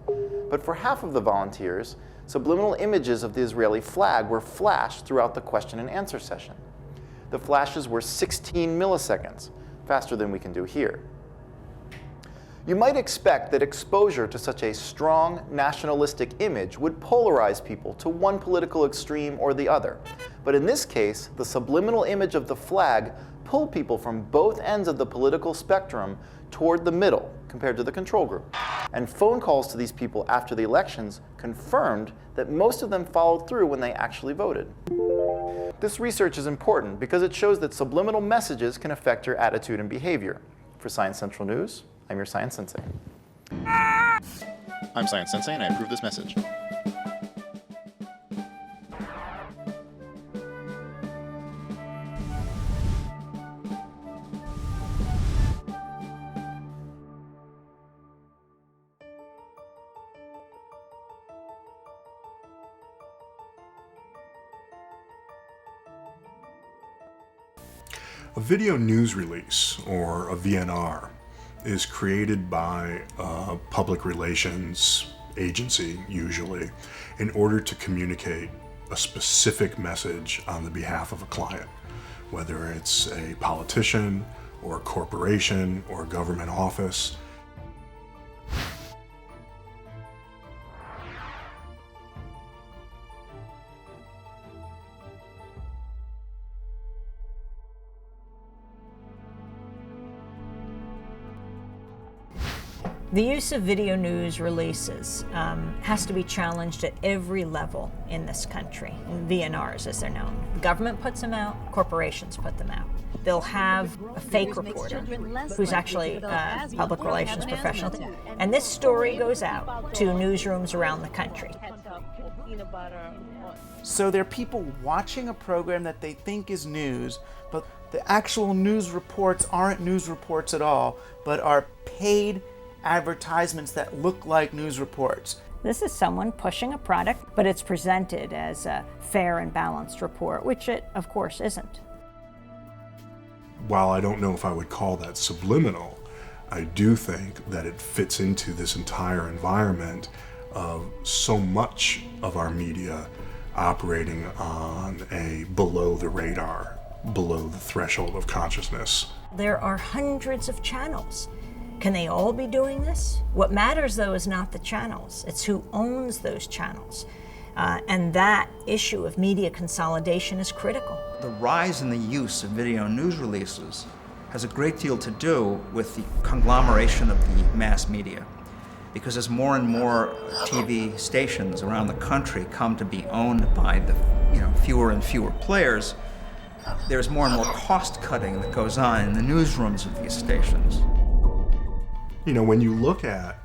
But for half of the volunteers, subliminal images of the Israeli flag were flashed throughout the question and answer session. The flashes were 16 milliseconds, faster than we can do here. You might expect that exposure to such a strong nationalistic image would polarize people to one political extreme or the other. But in this case, the subliminal image of the flag pulled people from both ends of the political spectrum toward the middle compared to the control group. And phone calls to these people after the elections confirmed that most of them followed through when they actually voted. This research is important because it shows that subliminal messages can affect your attitude and behavior. For Science Central News, I'm your Science Sensei. I'm Science Sensei and I approve this message. A video news release, or a VNR, is created by a public relations agency, usually, in order to communicate a specific message on the behalf of a client, whether it's a politician, or a corporation, or a government office. The use of video news releases has to be challenged at every level in this country, VNRs as they're known. The government puts them out, corporations put them out. They'll have a fake reporter who's actually a public relations professional. And this story goes out to newsrooms around the country. So there are people watching a program that they think is news, but the actual news reports aren't news reports at all, but are paid advertisements that look like news reports. This is someone pushing a product, but it's presented as a fair and balanced report, which it, of course, isn't. While I don't know if I would call that subliminal, I do think that it fits into this entire environment of so much of our media operating on a below the radar, below the threshold of consciousness. There are hundreds of channels. Can they all be doing this? What matters, though, is not the channels. It's who owns those channels. And that issue of media consolidation is critical. The rise in the use of video news releases has a great deal to do with the conglomeration of the mass media. Because as more and more TV stations around the country come to be owned by the fewer and fewer players, there's more and more cost cutting that goes on in the newsrooms of these stations. You know, when you look at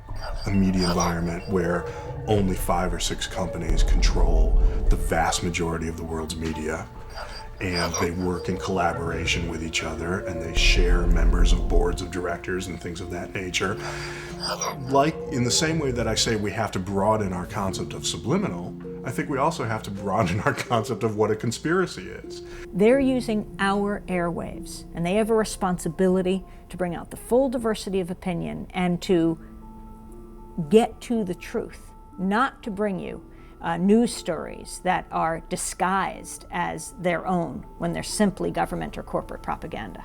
a media environment where only 5 or 6 companies control the vast majority of the world's media, and they work in collaboration with each other, and they share members of boards of directors and things of that nature, like in the same way that I say we have to broaden our concept of subliminal, I think we also have to broaden our concept of what a conspiracy is. They're using our airwaves, and they have a responsibility to bring out the full diversity of opinion and to get to the truth, not to bring you news stories that are disguised as their own when they're simply government or corporate propaganda.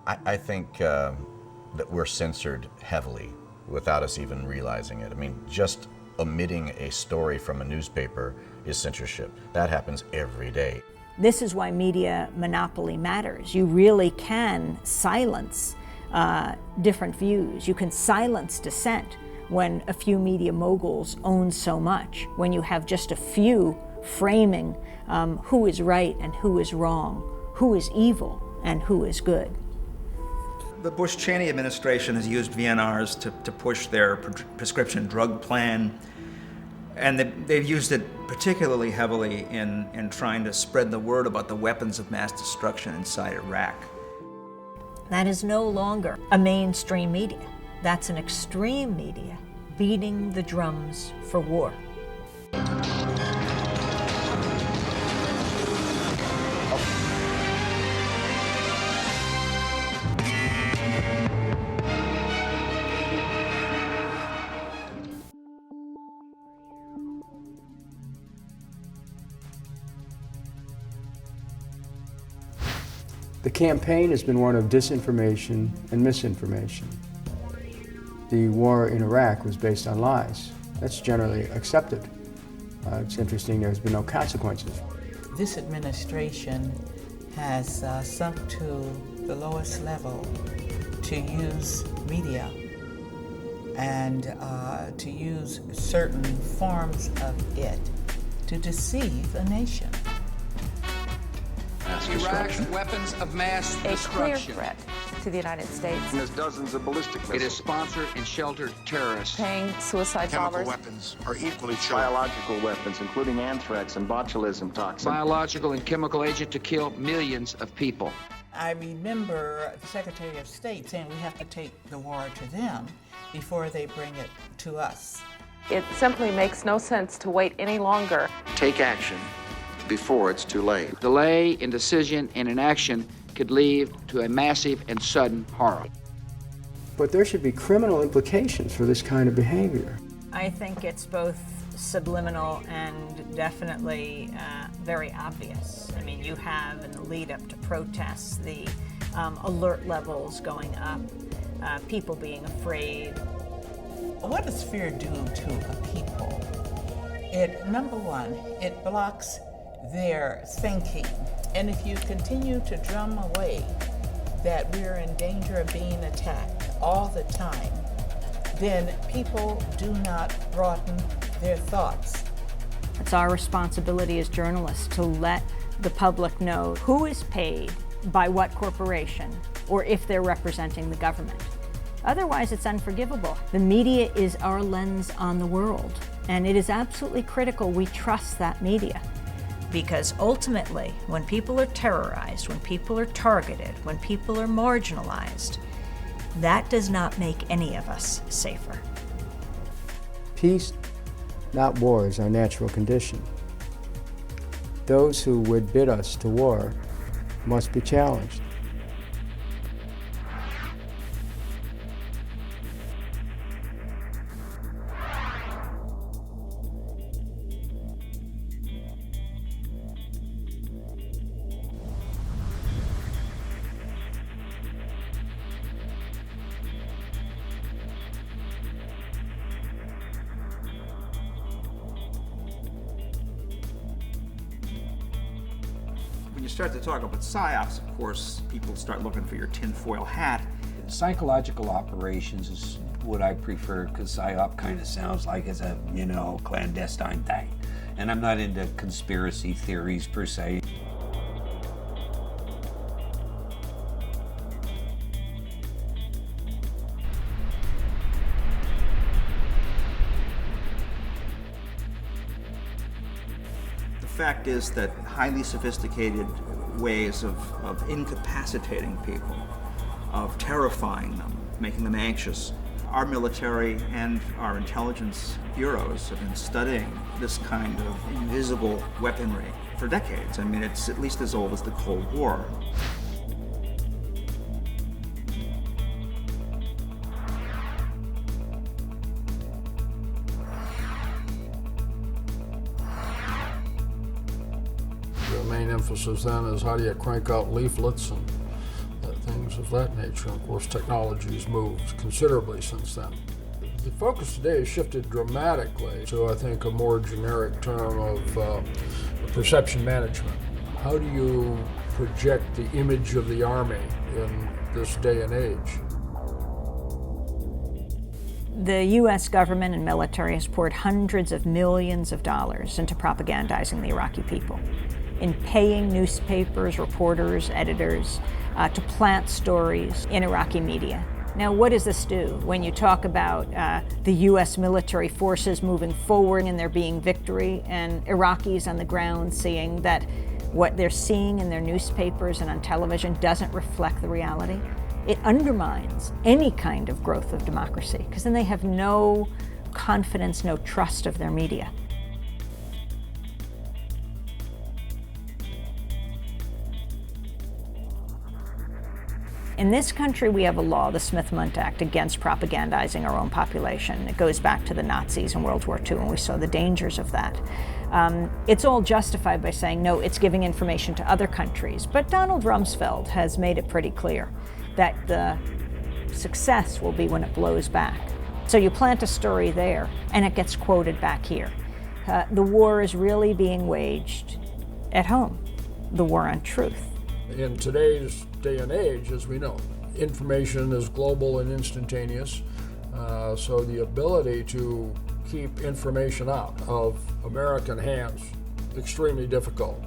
I think that we're censored heavily without us even realizing it. I mean, just omitting a story from a newspaper is censorship. That happens every day. This is why media monopoly matters. You really can silence different views. You can silence dissent when a few media moguls own so much, when you have just a few framing who is right and who is wrong, who is evil and who is good. The Bush-Cheney administration has used VNRs to push their prescription drug plan, and they've used it particularly heavily in trying to spread the word about the weapons of mass destruction inside Iraq. That is no longer a mainstream media. That's an extreme media beating the drums for war. The campaign has been one of disinformation and misinformation. The war in Iraq was based on lies. That's generally accepted. It's interesting there's been no consequences. This administration has sunk to the lowest level to use media and to use certain forms of it to deceive a nation. Iraq's weapons of mass destruction. A clear threat to the United States. And there's dozens of ballistic missiles. It has sponsored and sheltered terrorists. Paying suicide bombers. Chemical weapons are equally true. Biological weapons, including anthrax and botulism toxin. Biological and chemical agent to kill millions of people. I remember the Secretary of State saying we have to take the war to them before they bring it to us. It simply makes no sense to wait any longer. Take action before it's too late. Delay in decision and inaction could lead to a massive and sudden horror. But there should be criminal implications for this kind of behavior. I think it's both subliminal and definitely very obvious. I mean, you have in the lead up to protests the alert levels going up, people being afraid. What does fear do to a people? Number one, it blocks their thinking. And if you continue to drum away that we're in danger of being attacked all the time, then people do not broaden their thoughts. It's our responsibility as journalists to let the public know who is paid by what corporation, or if they're representing the government. Otherwise, it's unforgivable. The media is our lens on the world, and it is absolutely critical we trust that media. Because ultimately, when people are terrorized, when people are targeted, when people are marginalized, that does not make any of us safer. Peace, not war, is our natural condition. Those who would bid us to war must be challenged. When you start to talk about PSYOPs, of course, people start looking for your tinfoil hat. Psychological operations is what I prefer, because PSYOP kind of sounds like it's a, clandestine thing. And I'm not into conspiracy theories per se. The fact is that highly sophisticated ways of incapacitating people, of terrifying them, making them anxious. Our military and our intelligence bureaus have been studying this kind of invisible weaponry for decades. I mean, it's at least as old as the Cold War. Emphasis then is how do you crank out leaflets and things of that nature. Of course, technology has moved considerably since then. The focus today has shifted dramatically to, I think, a more generic term of perception management. How do you project the image of the Army in this day and age? The U.S. government and military has poured hundreds of millions of dollars into propagandizing the Iraqi people, in paying newspapers, reporters, editors to plant stories in Iraqi media. Now, what does this do? When you talk about the U.S. military forces moving forward and there being victory, and Iraqis on the ground seeing that what they're seeing in their newspapers and on television doesn't reflect the reality, it undermines any kind of growth of democracy, because then they have no confidence, no trust of their media. In this country, we have a law, the Smith-Mundt Act, against propagandizing our own population. It goes back to the Nazis in World War II, and we saw the dangers of that. It's all justified by saying, no, it's giving information to other countries. But Donald Rumsfeld has made it pretty clear that the success will be when it blows back. So you plant a story there, and it gets quoted back here. The war is really being waged at home, the war on truth. In today's day and age, as we know, information is global and instantaneous, so the ability to keep information out of American hands extremely difficult.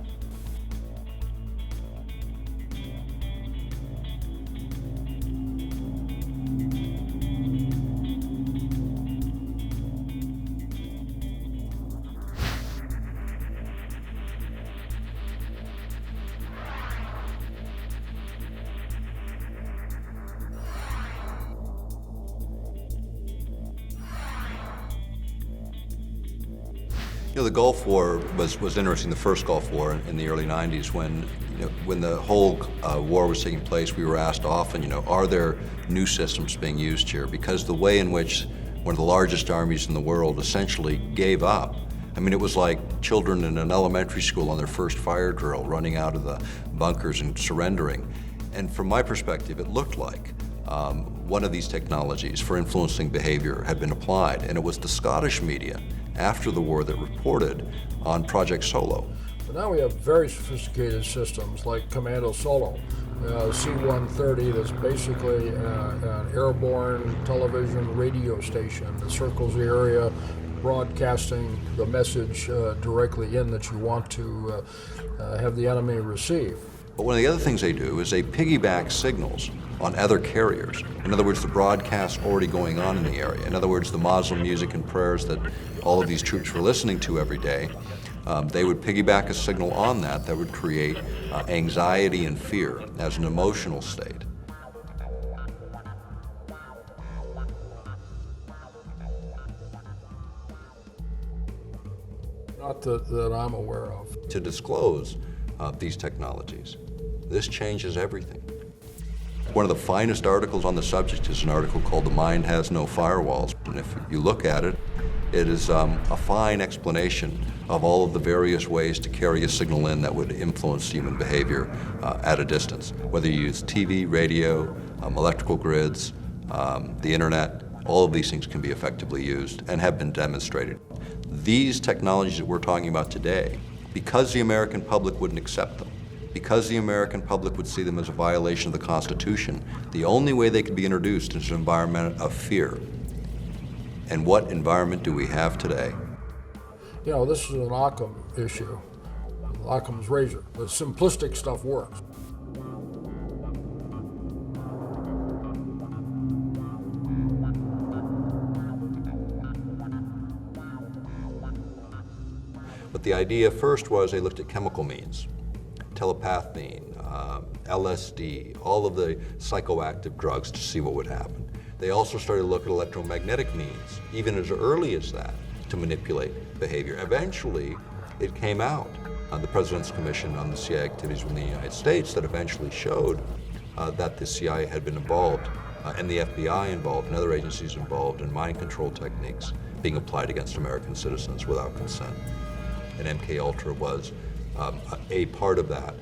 You know, the Gulf War was interesting, the first Gulf War in the early 90s when the whole war was taking place. We were asked often, are there new systems being used here? Because the way in which one of the largest armies in the world essentially gave up. I mean, it was like children in an elementary school on their first fire drill, running out of the bunkers and surrendering. And from my perspective, it looked like one of these technologies for influencing behavior had been applied, and it was the Scottish media after the war that reported on Project Solo. But now we have very sophisticated systems like Commando Solo, C-130, that's basically an airborne television radio station that circles the area, broadcasting the message directly in that you want to have the enemy receive. But one of the other things they do is they piggyback signals on other carriers. In other words, the broadcasts already going on in the area. In other words, the Muslim music and prayers that all of these troops were listening to every day, they would piggyback a signal on that would create anxiety and fear as an emotional state. Not that I'm aware of. To disclose these technologies, this changes everything. One of the finest articles on the subject is an article called "The Mind Has No Firewalls." And if you look at it, it is a fine explanation of all of the various ways to carry a signal in that would influence human behavior at a distance. Whether you use TV, radio, electrical grids, the internet, all of these things can be effectively used and have been demonstrated. These technologies that we're talking about today, because the American public wouldn't accept them, because the American public would see them as a violation of the Constitution, the only way they could be introduced is an environment of fear. And what environment do we have today? You know, this is an Occam issue, Occam's razor. The simplistic stuff works. But the idea first was they looked at chemical means. Telepathy, LSD, all of the psychoactive drugs to see what would happen. They also started to look at electromagnetic means, even as early as that, to manipulate behavior. Eventually, it came out on the President's Commission on the CIA activities within the United States that eventually showed that the CIA had been involved, and the FBI involved, and other agencies involved in mind control techniques being applied against American citizens without consent. And MKUltra was a part of that.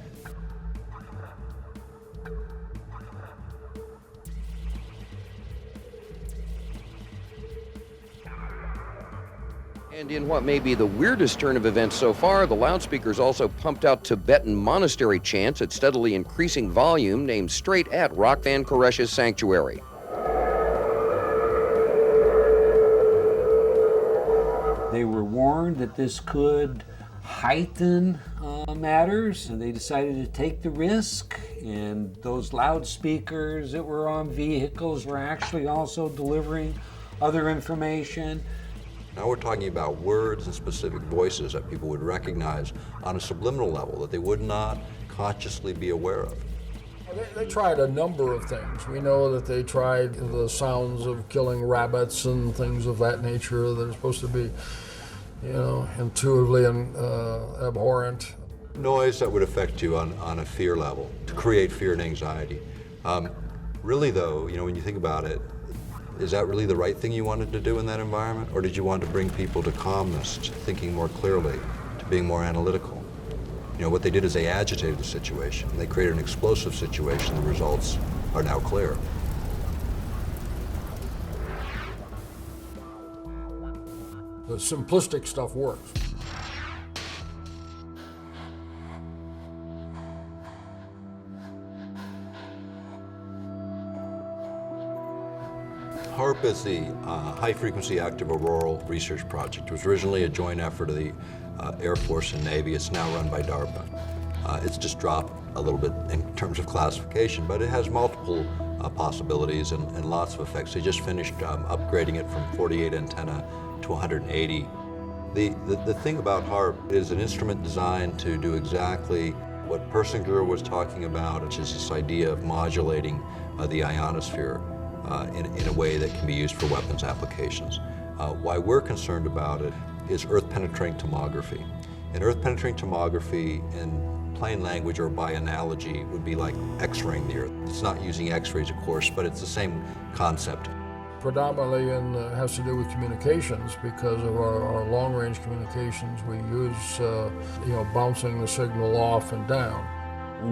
And in what may be the weirdest turn of events so far, the loudspeakers also pumped out Tibetan monastery chants at steadily increasing volume, named straight at Rockvan Koresh's sanctuary. They were warned that this could heighten matters, and they decided to take the risk, and those loudspeakers that were on vehicles were actually also delivering other information. Now we're talking about words and specific voices that people would recognize on a subliminal level that they would not consciously be aware of. They tried a number of things. We know that they tried the sounds of killing rabbits and things of that nature that are supposed to be, you know, intuitively abhorrent. Noise that would affect you on a fear level, to create fear and anxiety. Really though, you know, when you think about it, is that really the right thing you wanted to do in that environment? Or did you want to bring people to calmness, to thinking more clearly? being more analytical. You know, what they did is they agitated the situation. They created an explosive situation. The results are now clear. The simplistic stuff works. HAARP is the High Frequency Active Auroral Research Project. It was originally a joint effort of the Air Force and Navy. It's now run by DARPA. It's just dropped a little bit in terms of classification, but it has multiple possibilities and lots of effects. They just finished upgrading it from 48 antenna to 180. The thing about HAARP is an instrument designed to do exactly what Persinger was talking about, which is this idea of modulating the ionosphere in a way that can be used for weapons applications. Why we're concerned about it is earth-penetrating tomography. And earth-penetrating tomography in plain language or by analogy would be like X-raying the Earth. It's not using X-rays, of course, but it's the same concept. Predominantly has to do with communications because of our long-range communications. We use bouncing the signal off and down.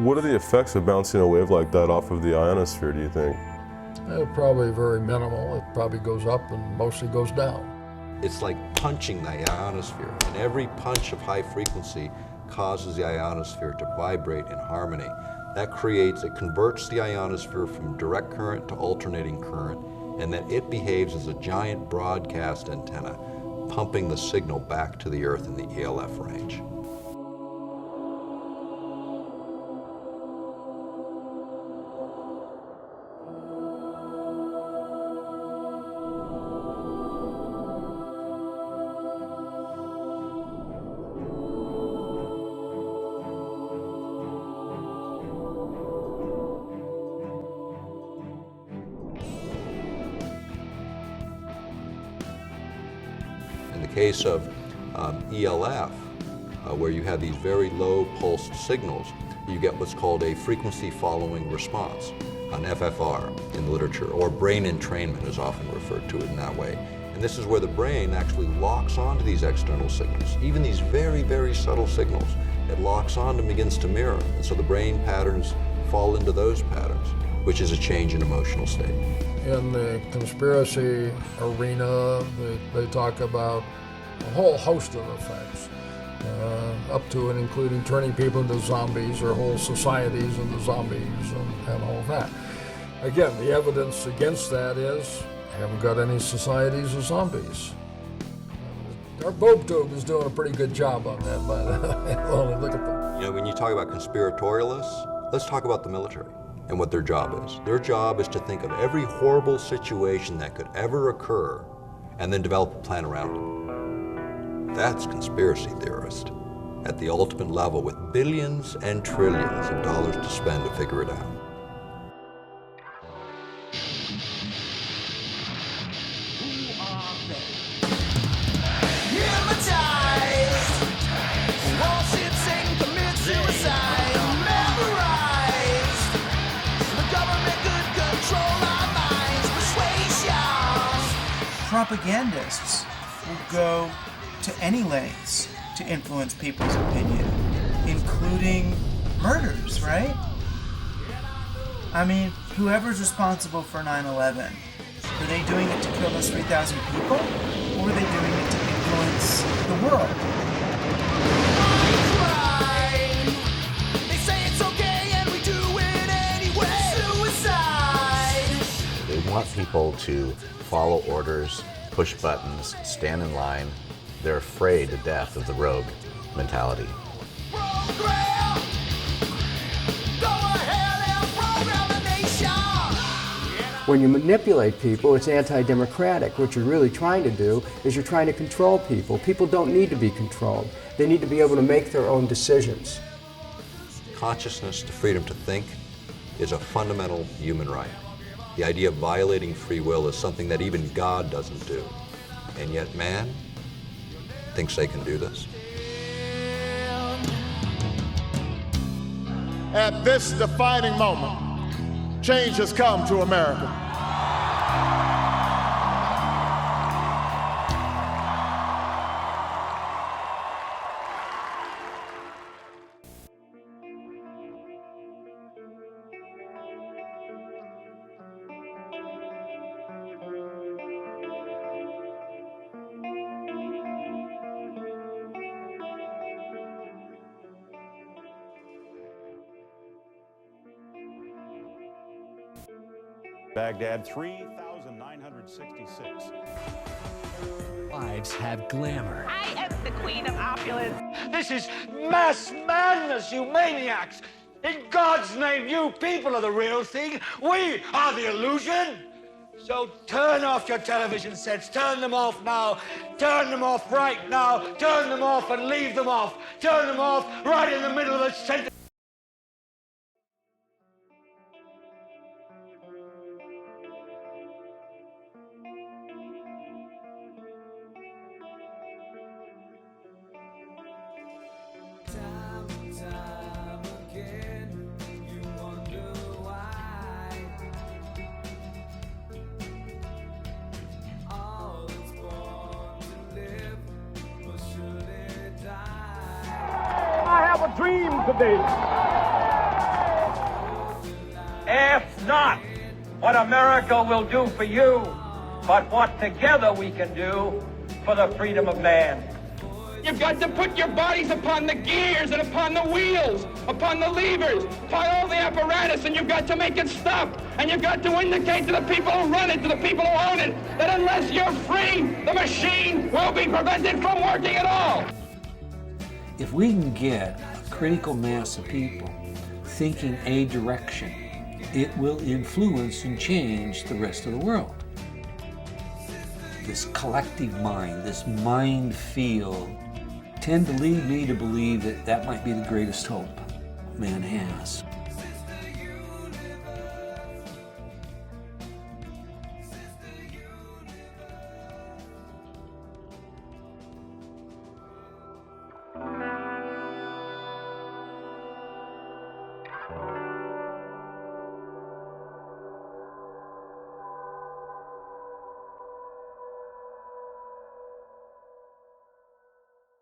What are the effects of bouncing a wave like that off of the ionosphere, do you think? Probably very minimal. It probably goes up and mostly goes down. It's like punching the ionosphere, and every punch of high frequency causes the ionosphere to vibrate in harmony. That it converts the ionosphere from direct current to alternating current, and then it behaves as a giant broadcast antenna, pumping the signal back to the Earth in the ELF range. In the case of ELF, where you have these very low pulsed signals, you get what's called a frequency following response, an FFR in the literature, or brain entrainment is often referred to in that way. And this is where the brain actually locks onto these external signals, even these very, very subtle signals. It locks on and begins to mirror. And so the brain patterns fall into those patterns, which is a change in emotional state. In the conspiracy arena, they talk about a whole host of effects, up to and including turning people into zombies or whole societies into zombies and all that. Again, the evidence against that is I haven't got any societies of zombies. Our Bob Tube is doing a pretty good job on that, by the way. Only look at them. You know, when you talk about conspiratorialists, let's talk about the military and what their job is. Their job is to think of every horrible situation that could ever occur and then develop a plan around it. That's conspiracy theorist at the ultimate level, with billions and trillions of dollars to spend to figure it out. Propagandists will go to any lengths to influence people's opinion, including murders, right? I mean, whoever's responsible for 9/11, were they doing it to kill those 3,000 people, or were they doing it to influence the world? They say it's okay and we do it anyway. Suicide. They want people to follow orders, push buttons, stand in line. They're afraid to death of the rogue mentality. When you manipulate people, it's anti-democratic. What you're really trying to do is you're trying to control people. People don't need to be controlled. They need to be able to make their own decisions. Consciousness, the freedom to think, is a fundamental human right. The idea of violating free will is something that even God doesn't do. And yet man thinks they can do this. At this defining moment, change has come to America. Baghdad, 3,966. Lives have glamour. I am the queen of opulence. This is mass madness, you maniacs! In God's name, you people are the real thing. We are the illusion. So turn off your television sets. Turn them off now. Turn them off right now. Turn them off and leave them off. Turn them off right in the middle of the sentence. I have a dream today. Ask not what America will do for you, but what together we can do for the freedom of man. You've got to put your bodies upon the gears and upon the wheels, upon the levers, upon all the apparatus, and you've got to make it stop. And you've got to indicate to the people who run it, to the people who own it, that unless you're free, the machine will be prevented from working at all. If we can get a critical mass of people thinking a direction, it will influence and change the rest of the world. This collective mind, this mind field, tend to lead me to believe that that might be the greatest hope man has. Thank you.